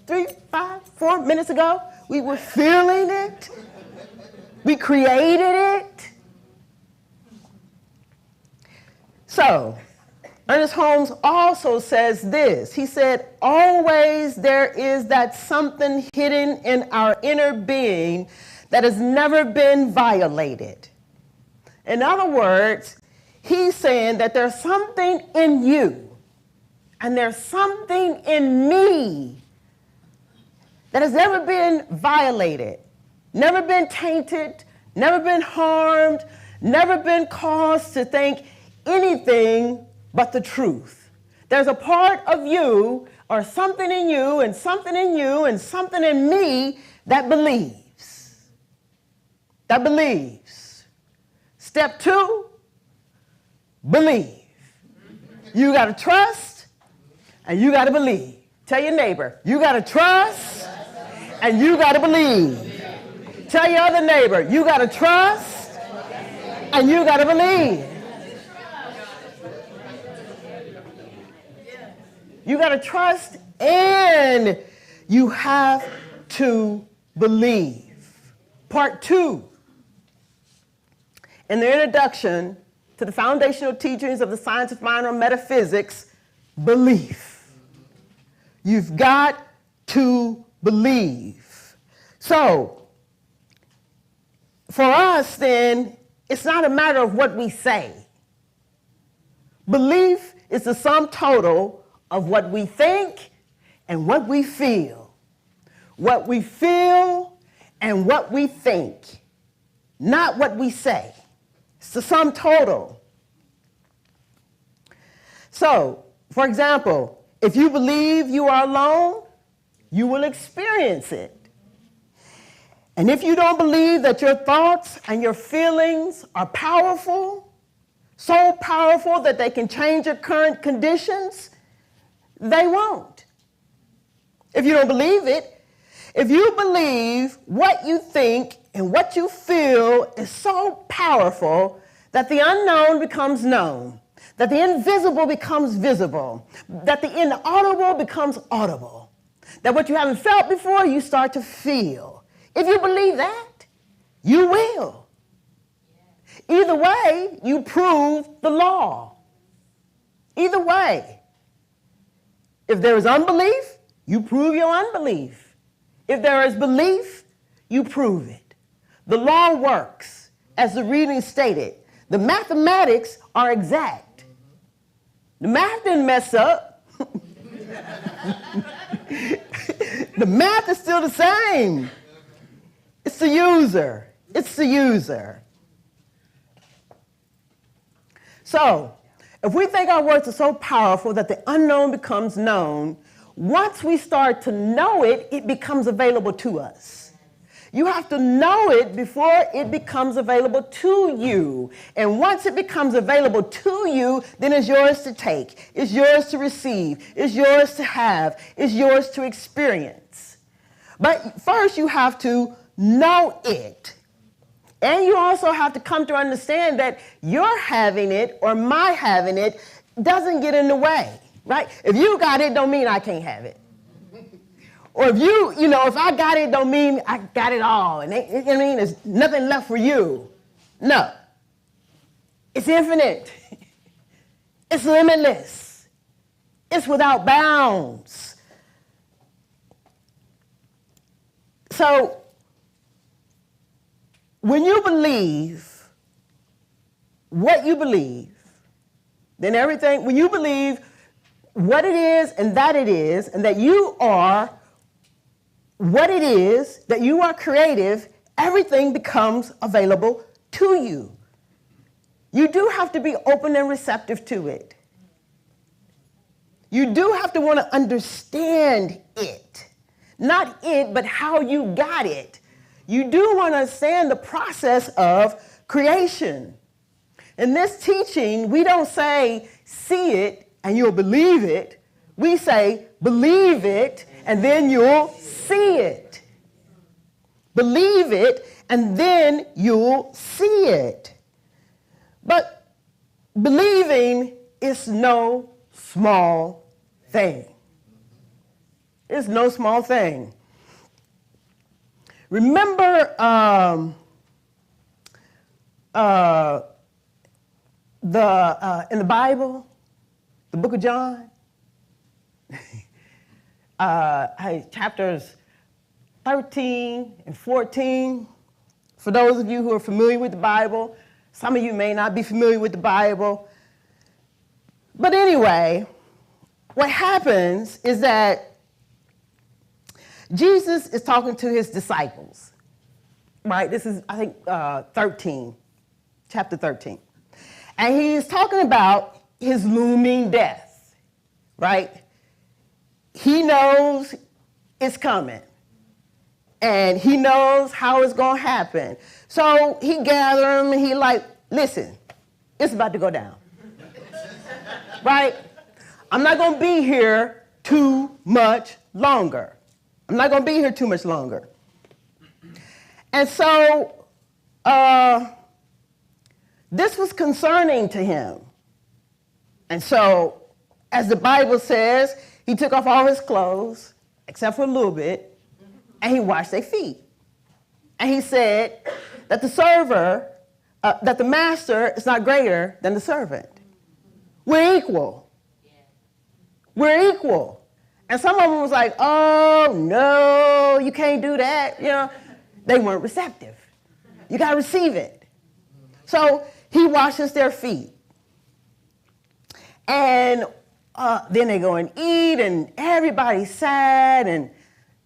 3, 5, 4 minutes ago, we were feeling it. We created it. So, Ernest Holmes also says this. He said, always there is that something hidden in our inner being that has never been violated. In other words, he's saying that there's something in you and there's something in me that has never been violated, never been tainted, never been harmed, never been caused to think anything but the truth. There's a part of you or something in you and something in you and something in me that believes. That believes. Step 2, believe. You got to trust and you got to believe. Tell your neighbor, you got to trust and you got to believe. Tell your other neighbor, you got to trust and you got to believe. You got to trust and you have to believe. Part 2, in the introduction to the foundational teachings of the science of mind or metaphysics, belief. You've got to believe. So, for us then, it's not a matter of what we say. Belief is the sum total of what we think and what we feel. What we feel and what we think, not what we say. It's the sum total. So, for example, if you believe you are alone, you will experience it. And if you don't believe that your thoughts and your feelings are powerful, so powerful that they can change your current conditions, they won't. If you don't believe it, if you believe what you think and what you feel is so powerful that the unknown becomes known, that the invisible becomes visible, that the inaudible becomes audible, that what you haven't felt before, you start to feel. If you believe that, you will. Either way, you prove the law. Either way. If there is unbelief, you prove your unbelief. If there is belief, you prove it. The law works, as the reading stated. The mathematics are exact. The math didn't mess up. The math is still the same. It's the user. It's the user. So, if we think our words are so powerful that the unknown becomes known, once we start to know it, it becomes available to us. You have to know it before it becomes available to you. And once it becomes available to you, then it's yours to take. It's yours to receive. It's yours to have. It's yours to experience. But first you have to know it. And you also have to come to understand that your having it or my having it doesn't get in the way, right? If you got it, don't mean I can't have it. Or if if I got it, don't mean I got it all. And there's nothing left for you. No. It's infinite. It's limitless. It's without bounds. So, when you believe what you believe, then everything, when you believe what it is, and that you are what it is, that you are creative, everything becomes available to you. You do have to be open and receptive to it. You do have to want to understand it. Not it, but how you got it. You do want to understand the process of creation. In this teaching, we don't say, see it and you'll believe it. We say, believe it and then you'll see it. Believe it and then you'll see it. But believing is no small thing. It's no small thing. Remember in the Bible, the book of John, chapters 13 and 14. For those of you who are familiar with the Bible, some of you may not be familiar with the Bible. But anyway, what happens is that Jesus is talking to his disciples, right? This is, I think, 13, chapter 13. And he's talking about his looming death, right? He knows it's coming. And he knows how it's going to happen. So he gathered them and he like, listen, it's about to go down. Right? I'm not going to be here too much longer. I'm not going to be here too much longer. And so this was concerning to him. And so, as the Bible says, he took off all his clothes, except for a little bit, and he washed their feet. And he said that that the master is not greater than the servant. We're equal. We're equal. And some of them was like, oh, no, you can't do that. You know, they weren't receptive. You got to receive it. So he washes their feet. And then they go and eat, and everybody's sad, and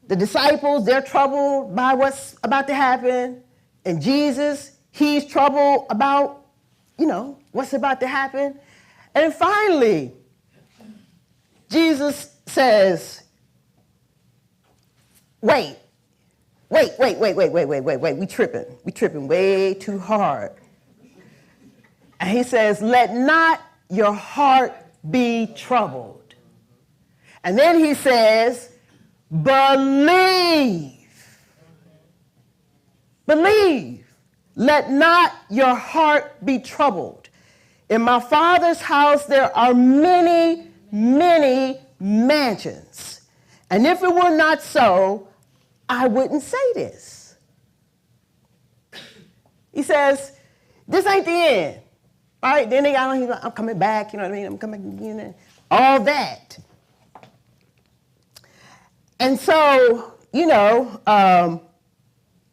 the disciples, they're troubled by what's about to happen. And Jesus, he's troubled about, what's about to happen. And finally, Jesus says, wait. We tripping way too hard. And he says, let not your heart be troubled. And then he says, believe. Let not your heart be troubled. In my Father's house there are many, many mansions. And if it were not so, I wouldn't say this. He says, this ain't the end. All right, then they got on, he's like, I'm coming back, you know what I mean? I'm coming again, all that. And so,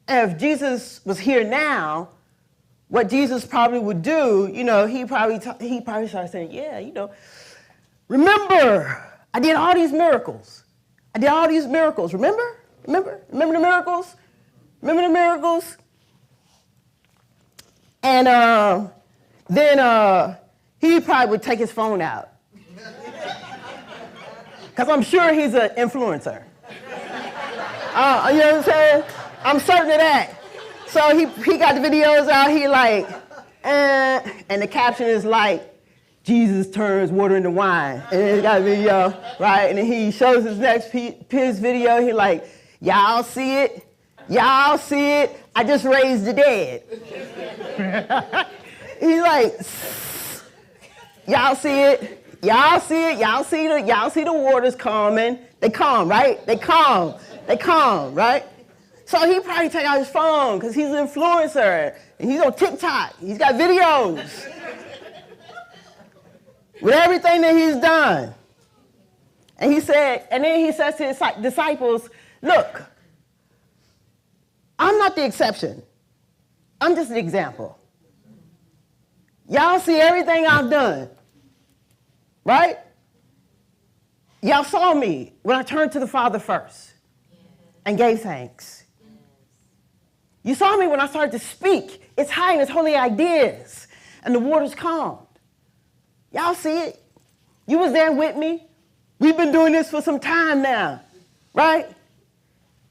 if Jesus was here now, what Jesus probably would do, he probably started saying, yeah, remember, I did all these miracles. Remember? Remember the miracles? Remember the miracles? And then he probably would take his phone out. Because I'm sure he's an influencer. You know what I'm saying? I'm certain of that. So he got the videos out, he like, and the caption is like, Jesus turns water into wine. And it's got a video, right? And then he shows his next his video, he like, y'all see it? I just raised the dead. He's like, y'all see it? Y'all see the waters calming. They calm, right? They calm, right? So he probably take out his phone because he's an influencer and he's on TikTok. He's got videos with everything that he's done. And then he says to his disciples, look, I'm not the exception. I'm just an example. Y'all see everything I've done, right? Y'all saw me when I turned to the Father first and gave thanks. You saw me when I started to speak its high and its holy ideas and the waters calmed. Y'all see it? You was there with me. We've been doing this for some time now, right?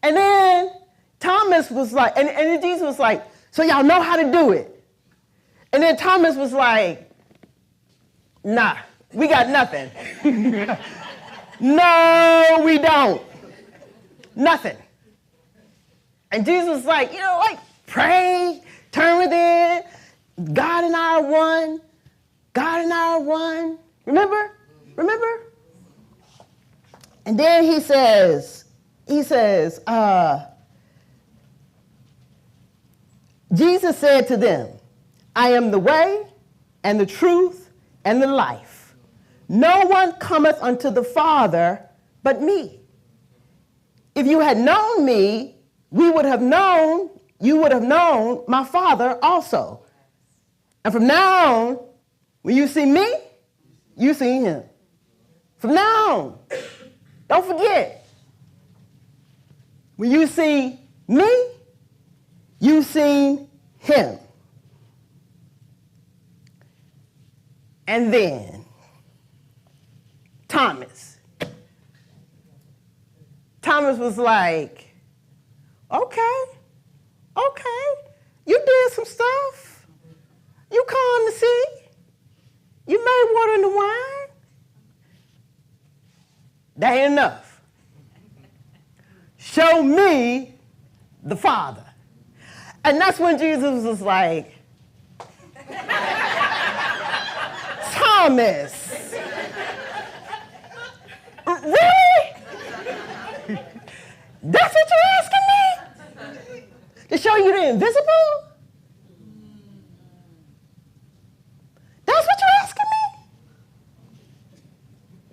And then Thomas was like, and then Jesus was like, so y'all know how to do it. And then Thomas was like, nah, we got nothing. No, we don't. Nothing. And Jesus was like, pray, turn within. God and I are one. Remember? And then he says, Jesus said to them, I am the way and the truth and the life. no one cometh unto the Father but me. If you had known me, you would have known my Father also. And from now on, when you see me, you see him. From now on, don't forget. When you see me, you see him. And then Thomas was like, okay, you did some stuff. You calmed the sea. You made water into wine. That ain't enough. Show me the Father. And that's when Jesus was like, Thomas, really? That's what you're asking me? To show you the invisible? That's what you're asking me?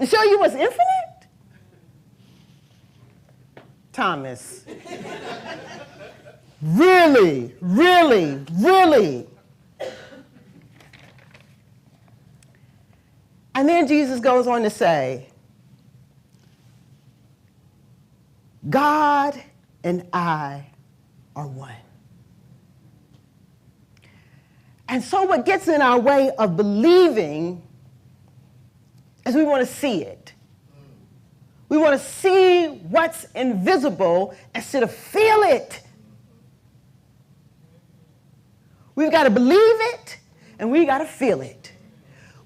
To show you what's infinite? Thomas, really? And then Jesus goes on to say, God and I are one. And so what gets in our way of believing is we want to see it. We want to see what's invisible instead of feel it. We've got to believe it and we got to feel it.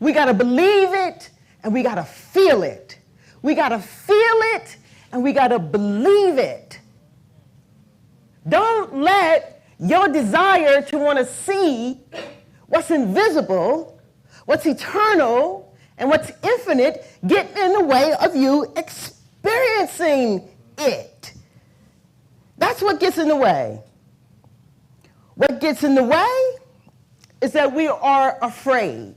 We got to believe it and we got to feel it. We got to feel it and we got to believe it. Don't let your desire to want to see what's invisible, what's eternal, and what's infinite get in the way of you experiencing it. That's what gets in the way. What gets in the way is that we are afraid.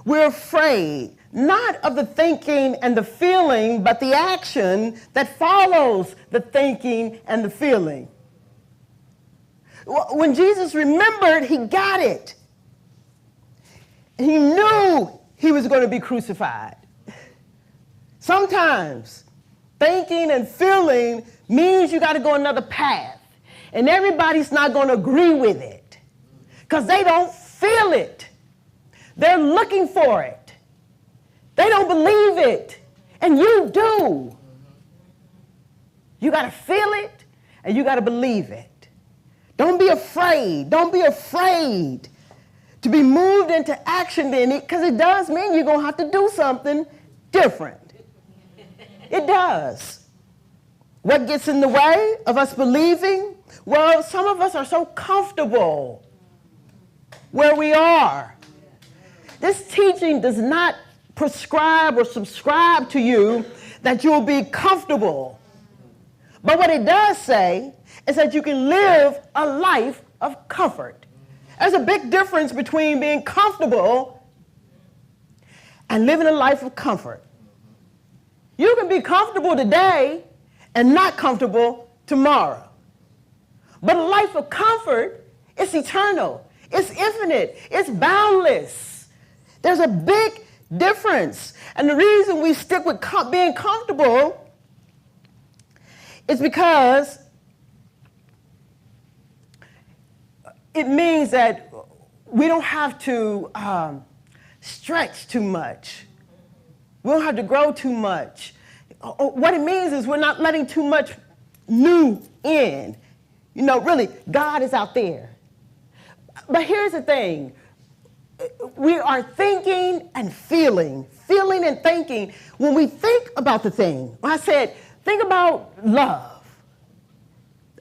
We're afraid not of the thinking and the feeling, but the action that follows the thinking and the feeling. When Jesus remembered, he got it. He knew he was going to be crucified. Sometimes thinking and feeling means you got to go another path, and everybody's not going to agree with it because they don't feel it. They're looking for it. They don't believe it, and you do. You got to feel it, and you got to believe it. Don't be afraid. Don't be afraid to be moved into action in it, because it does mean you're going to have to do something different. It does. What gets in the way of us believing? Well, some of us are so comfortable where we are. This teaching does not prescribe or subscribe to you that you'll be comfortable. But what it does say is that you can live a life of comfort. There's a big difference between being comfortable and living a life of comfort. You can be comfortable today and not comfortable tomorrow. But a life of comfort is eternal, it's infinite, it's boundless. There's a big difference. And the reason we stick with being comfortable is because it means that we don't have to stretch too much. We don't have to grow too much. What it means is we're not letting too much new in. You know, really, God is out there. But here's the thing. We are thinking and feeling and thinking. When we think about the thing, when I said, think about love.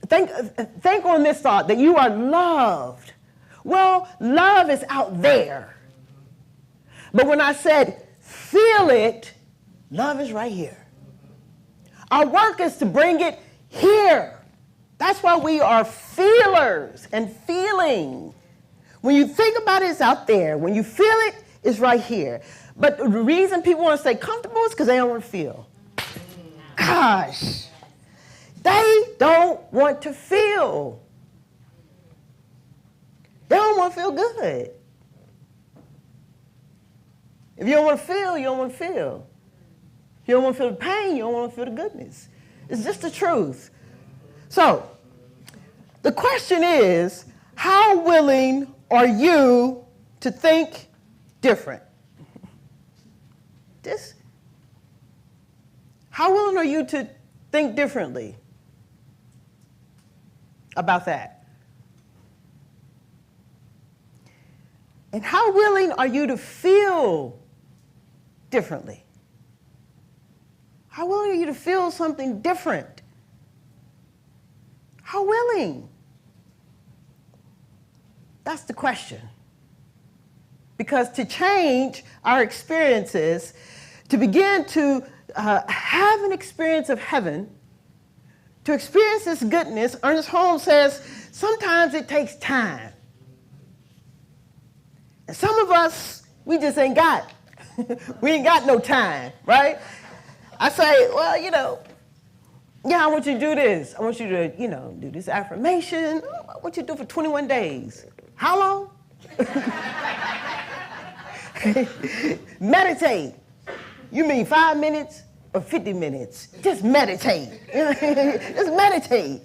Think on this thought that you are loved. Well, love is out there. But when I said feel it, love is right here. Our work is to bring it here. That's why we are feelers and feeling. When you think about it, it's out there. When you feel it, it's right here. But the reason people want to stay comfortable is because they don't want to feel. Gosh, they don't want to feel. They don't want to feel good. If you don't want to feel, you don't want to feel. If you don't want to feel the pain, you don't want to feel the goodness. It's just the truth. So, the question is, how willing are you to think different? How willing are you to think differently about that? And how willing are you to feel differently? How willing are you to feel something different? How willing? That's the question. Because to change our experiences, to begin to have an experience of heaven, to experience this goodness, Ernest Holmes says, sometimes it takes time. And some of us, we just ain't got, we ain't got no time, right? I say, well, yeah, I want you to do this. I want you to, do this affirmation. I want you to do it for 21 days. How long? Meditate. You mean 5 minutes or 50 minutes? Just meditate. Just meditate.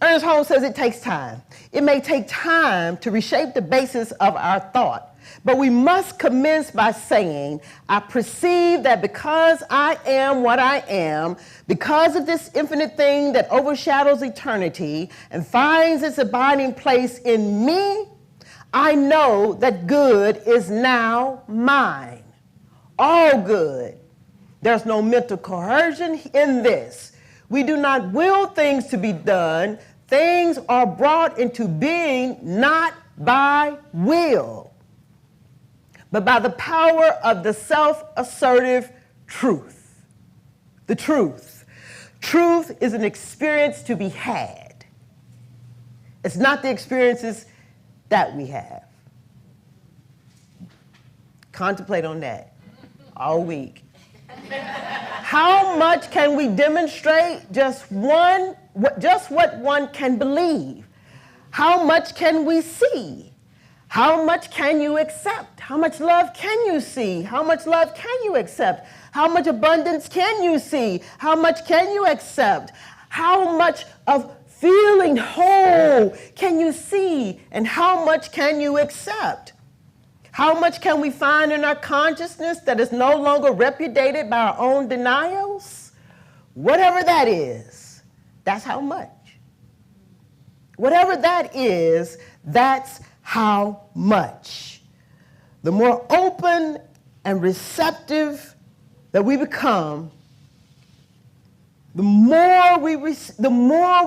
Ernest Holmes says it takes time. It may take time to reshape the basis of our thought, but we must commence by saying, I perceive that because I am what I am, because of this infinite thing that overshadows eternity and finds its abiding place in me, I know that good is now mine. All good. There's no mental coercion in this. We do not will things to be done. Things are brought into being not by will, but by the power of the self-assertive truth. The truth. Truth is an experience to be had. It's not the experiences that we have. Contemplate on that all week. How much can we demonstrate just what one can believe? How much can we see? How much can you accept? How much love can you see? How much love can you accept? How much abundance can you see? How much can you accept? How much of feeling whole can you see? And how much can you accept? How much can we find in our consciousness that is no longer repudiated by our own denials? Whatever that is, that's how much. Whatever that is, that's how much. The more open and receptive that we become, the more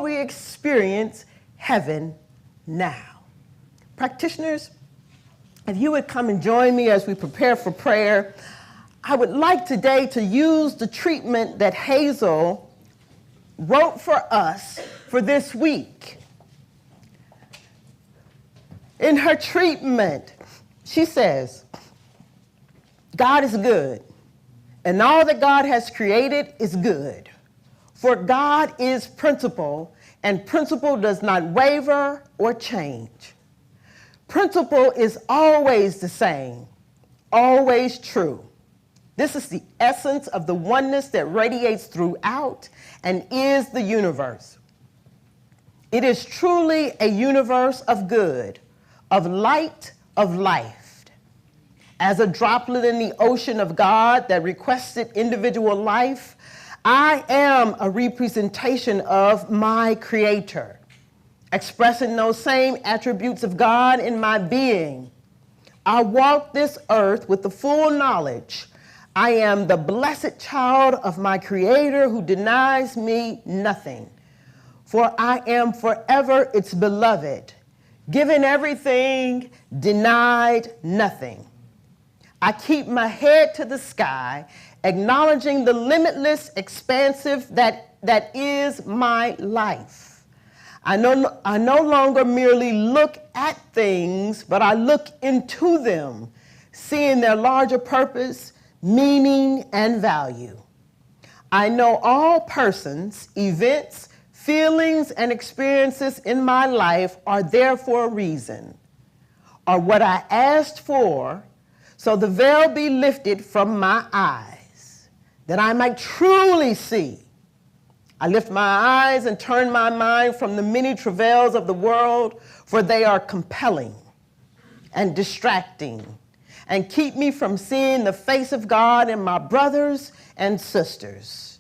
we experience heaven now. Practitioners, if you would come and join me as we prepare for prayer, I would like today to use the treatment that Hazel wrote for us for this week. In her treatment, she says, God is good, and all that God has created is good. For God is principle, and principle does not waver or change. Principle is always the same, always true. This is the essence of the oneness that radiates throughout and is the universe. It is truly a universe of good, of light, of life. As a droplet in the ocean of God that requested individual life, I am a representation of my Creator, expressing those same attributes of God in my being. I walk this earth with the full knowledge I am the blessed child of my Creator who denies me nothing. For I am forever its beloved, given everything, denied nothing. I keep my head to the sky, acknowledging the limitless expansive that is my life. I no longer merely look at things, but I look into them, seeing their larger purpose, meaning, and value. I know all persons, events, feelings, and experiences in my life are there for a reason, are what I asked for, so the veil be lifted from my eyes, that I might truly see. I lift my eyes and turn my mind from the many travails of the world, for they are compelling and distracting, and keep me from seeing the face of God in my brothers and sisters,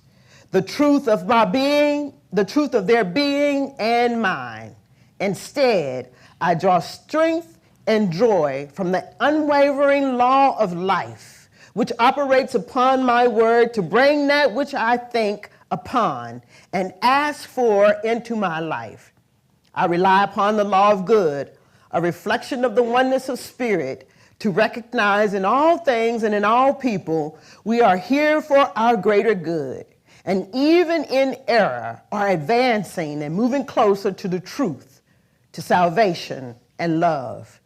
the truth of my being, the truth of their being and mine. Instead, I draw strength and joy from the unwavering law of life, which operates upon my word to bring that which I think upon and ask for into my life. I rely upon the law of good, a reflection of the oneness of spirit, to recognize in all things and in all people, we are here for our greater good. And even in error, are advancing and moving closer to the truth, to salvation and love.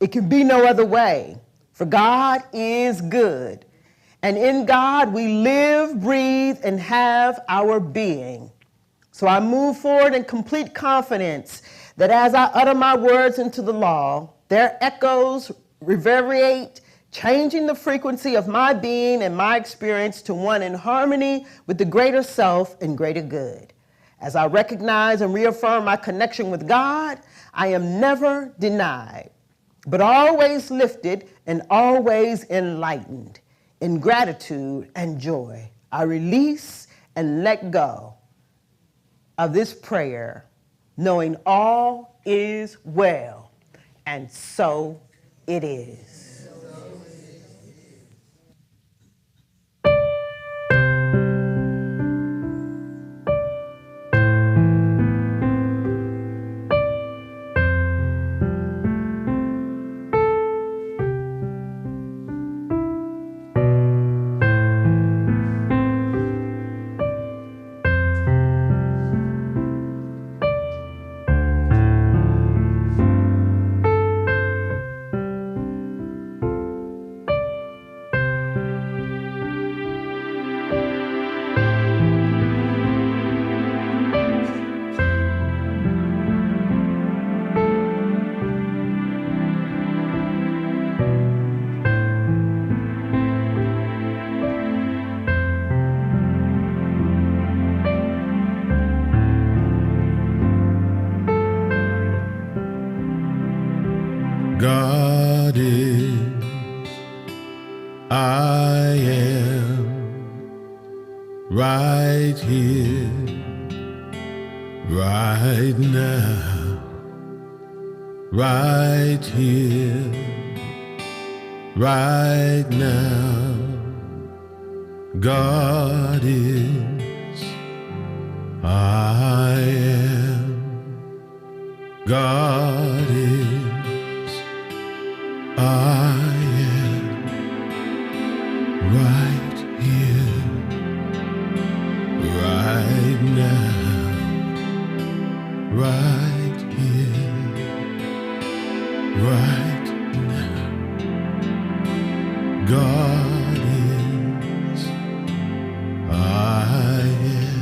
It can be no other way, for God is good. And in God we live, breathe, and have our being. So I move forward in complete confidence that as I utter my words into the law, their echoes reverberate, changing the frequency of my being and my experience to one in harmony with the greater self and greater good. As I recognize and reaffirm my connection with God, I am never denied, but always lifted and always enlightened. In gratitude and joy, I release and let go of this prayer, knowing all is well, and so it is. God is, I am right here, right now, right here, right now. God is, I am, God is, I am right here, right now, right here, right now. God is, I am.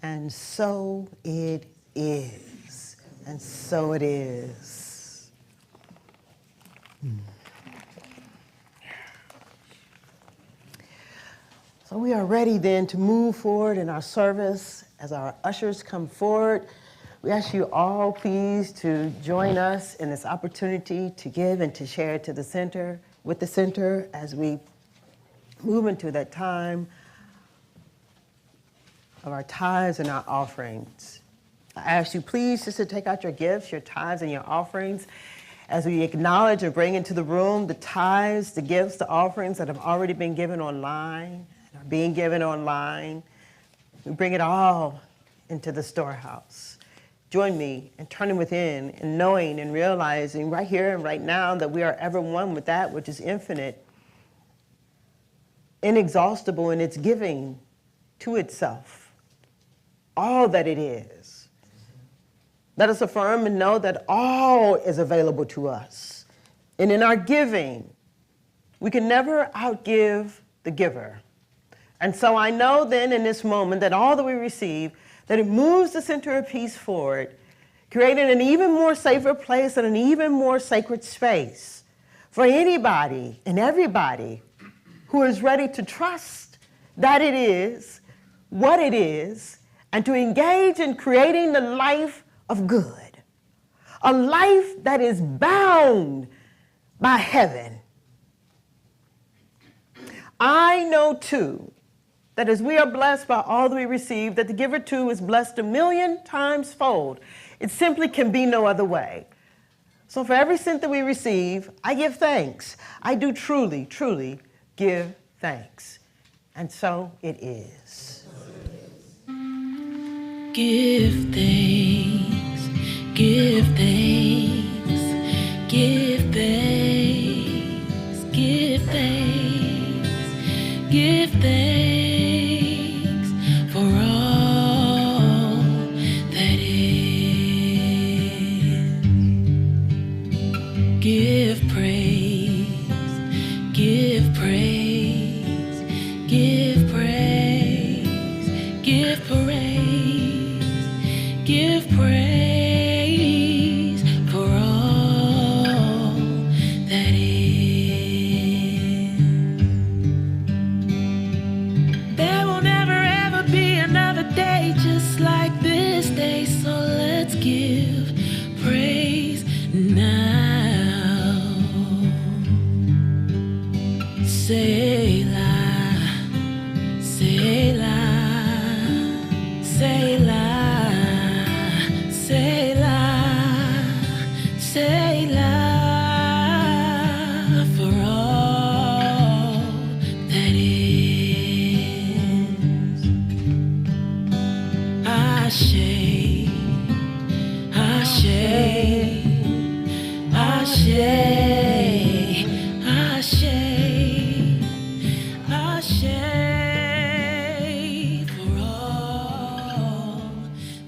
And so it is. And so it is. So we are ready then to move forward in our service as our ushers come forward. We ask you all please to join us in this opportunity to give and to share to the center, with the center as we move into that time of our tithes and our offerings. I ask you please just to take out your gifts, your tithes and your offerings as we acknowledge and bring into the room the tithes, the gifts, the offerings that have already been given online, and are being given online. We bring it all into the storehouse. Join me in turning within and knowing and realizing right here and right now that we are ever one with that which is infinite, inexhaustible in its giving to itself, all that it is. Let us affirm and know that all is available to us. And in our giving, we can never outgive the giver. And so I know then in this moment that all that we receive, that it moves the center of peace forward, creating an even more safer place and an even more sacred space for anybody and everybody who is ready to trust that it is what it is and to engage in creating the life of good, a life that is bound by heaven. I know too that as we are blessed by all that we receive, that the giver too is blessed 1,000,000 times fold. It simply can be no other way. So for every cent that we receive, I give thanks. I do truly, truly give thanks. And so it is. Give thanks, give thanks, give thanks, give thanks, give thanks for all that is. Give praise, give praise, give praise, give praise. Give praise for all that is. There will never ever be another day just like this day, so let's give praise now. Selah, Selah, Selah. Selah for all that is. Ashe, Ashe, Ashe, Ashe, Ashe for all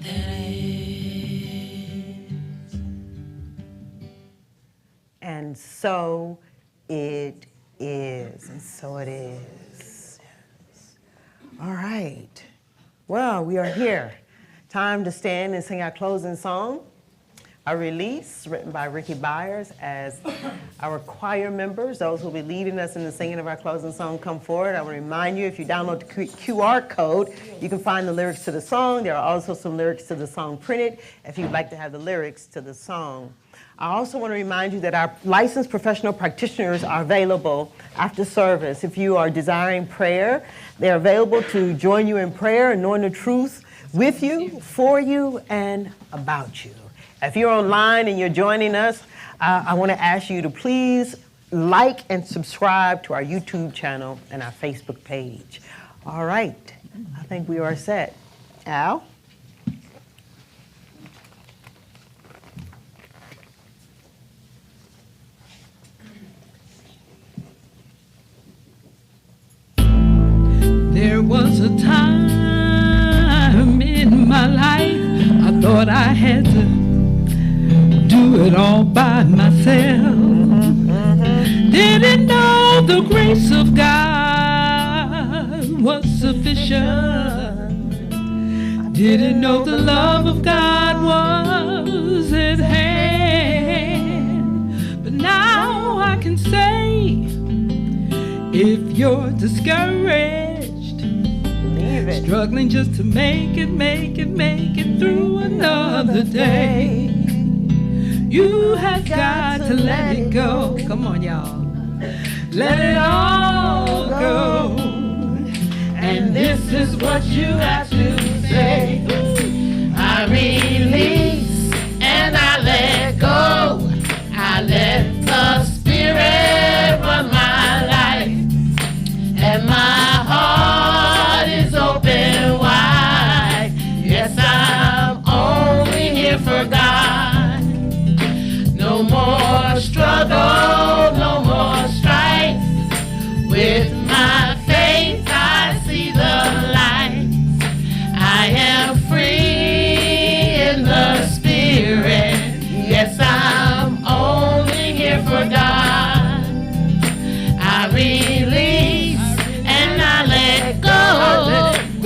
that is. And so it is, and so it is. Yes. All right. Well, we are here. Time to stand and sing our closing song. A release written by Ricky Byers as our choir members, those who will be leading us in the singing of our closing song, come forward. I want to remind you, if you download the QR code, you can find the lyrics to the song. There are also some lyrics to the song printed if you'd like to have the lyrics to the song. I also want to remind you that our licensed professional practitioners are available after service. If you are desiring prayer, they're available to join you in prayer and knowing the truth with you, for you, and about you. If you're online and you're joining us, I want to ask you to please like and subscribe to our YouTube channel and our Facebook page. All right, I think we are set. Al? There was a time in my life I thought I had to do it all by myself. Didn't know the grace of God was sufficient. Didn't know the love of God was at hand. But now I can say, if you're discouraged, Believe it. Struggling just to make it through another day. You have got to let it go. Come on, y'all. Let it all go. And this is what you have to say. I release and I let go. I let the Spirit run my life. And my heart is open wide. Yes, I'm only here for God. No more struggle, no more strife. With my faith I see the light. I am free in the Spirit. Yes, I'm only here for God. I release and I let go.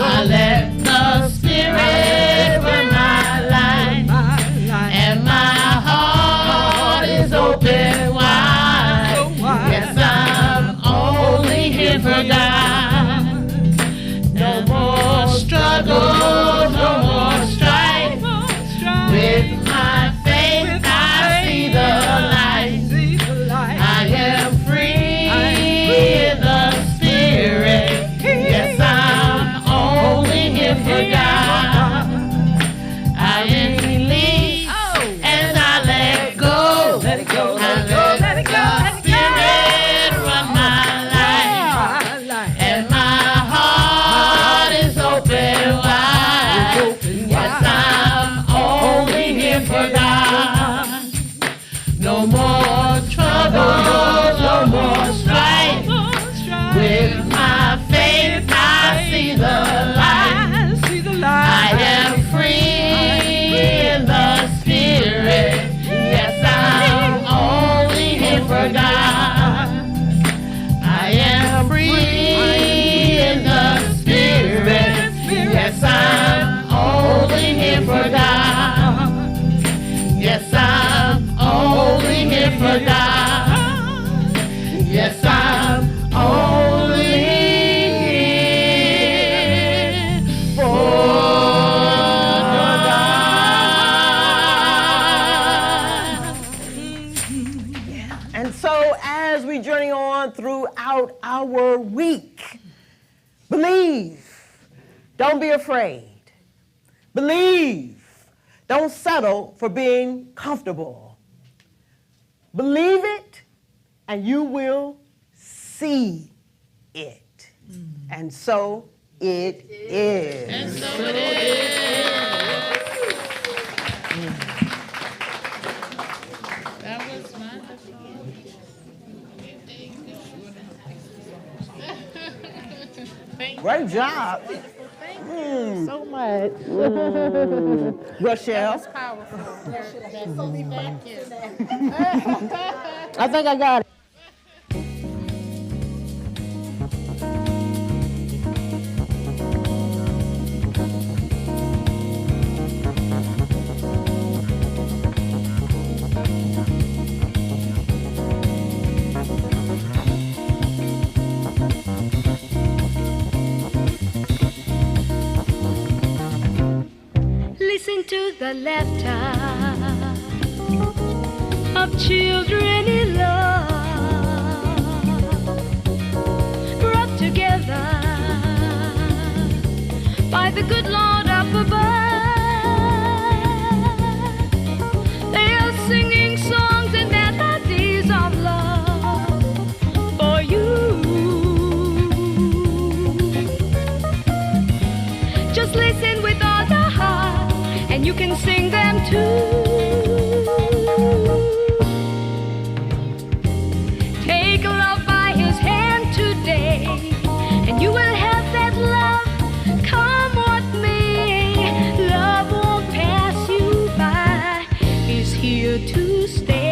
I let the Spirit run my life. And my heart is open wide. Yes, I'm only here for God. No more struggle, no more strife. With my faith I see the light. I am free in the Spirit. Yes, I'm only here for God. I release and I let go. Let it go, let it go, let it go. Spirit run my life. And my heart is open wide. Yes, I'm only here for God. No more trouble, no more strife. With my faith I see the light. I am free in the Spirit. Yes, I'm only here for God. I am free in the Spirit. Yes, I'm only here for God. Yes, I'm only here for God. Yes, I'm only here for God. And so as we journey on throughout our week, believe. Don't be afraid. Believe. Don't settle for being comfortable. Believe it, and you will see it. And so it is. And so it is. That was wonderful. Great job. Thank you so much. Rochelle. That's powerful. Thank you. I think I got it. Listen to the laughter of children in love, brought together by the good Lord up above. They are singing songs and melodies of love for you. Just listen with all the heart, and you can sing them too. Take love by his hand today, and you will have that love, come what may. Love won't pass you by, is here to stay.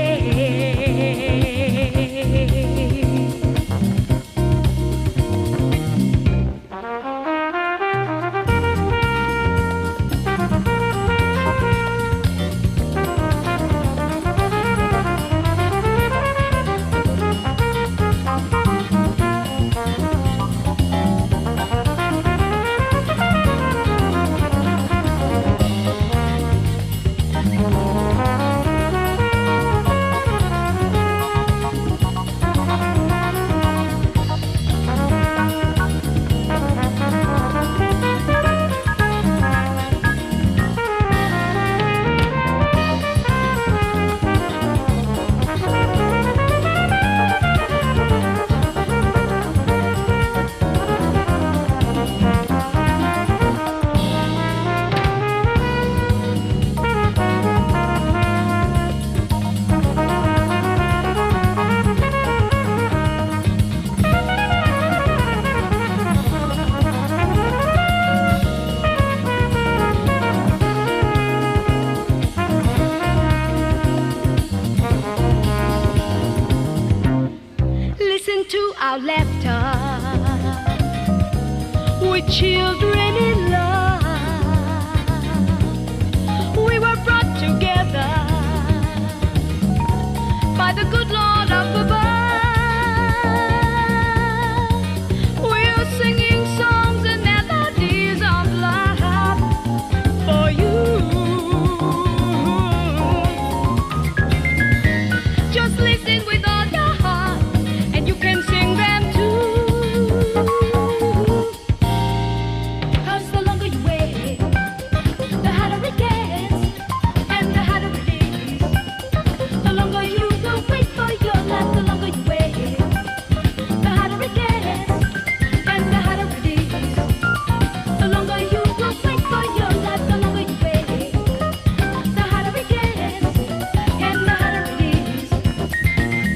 listen to our laughter with children in love. We were brought together by the good Lord up above. We're singing songs and melodies of love for you. Just listen with all your heart, and you can sing them too. 'Cause the longer you wait, the harder it gets, and the harder it is. The longer you will wait for your life, the longer you wait, the harder it gets, and the harder it is. The longer you will wait for your life, the longer you wait, the harder it gets, and the harder it is.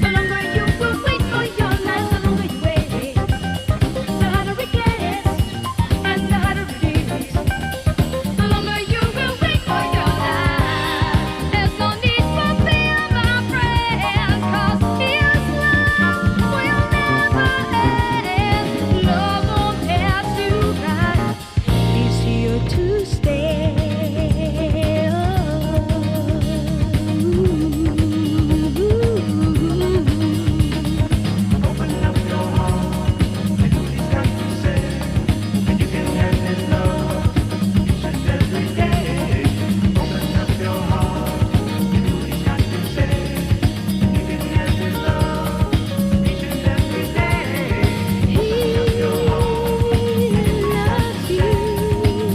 The longer you will wait for your life, the longer you wait, the harder it gets, and the harder it is. The longer you will wait for your life, there's no need for fear, my friend, 'cause His love will never end. Love won't pass you by. He's here to stay. Open up your heart and do He's got to say, and you can have His love each and every day. Open up your heart and do He's got to say, and you can have His love each and every day. Open up your heart and do He's got to say,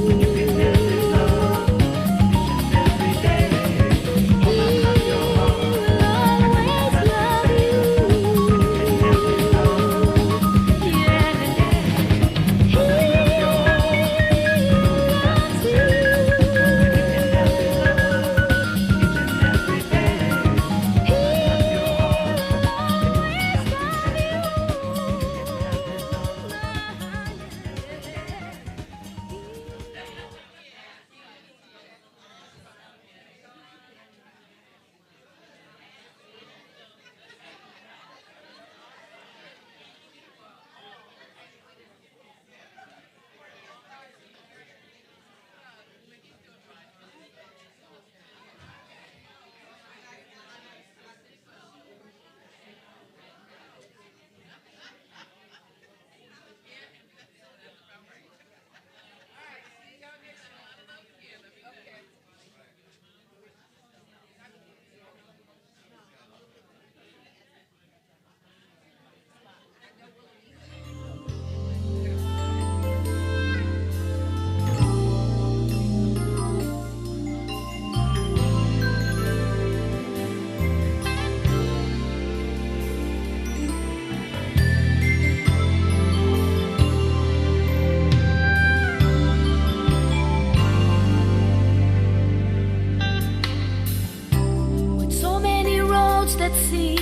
and you can have His love each and every day. Open up your heart and do He's got to say, and you can have His love. With so many roads that seem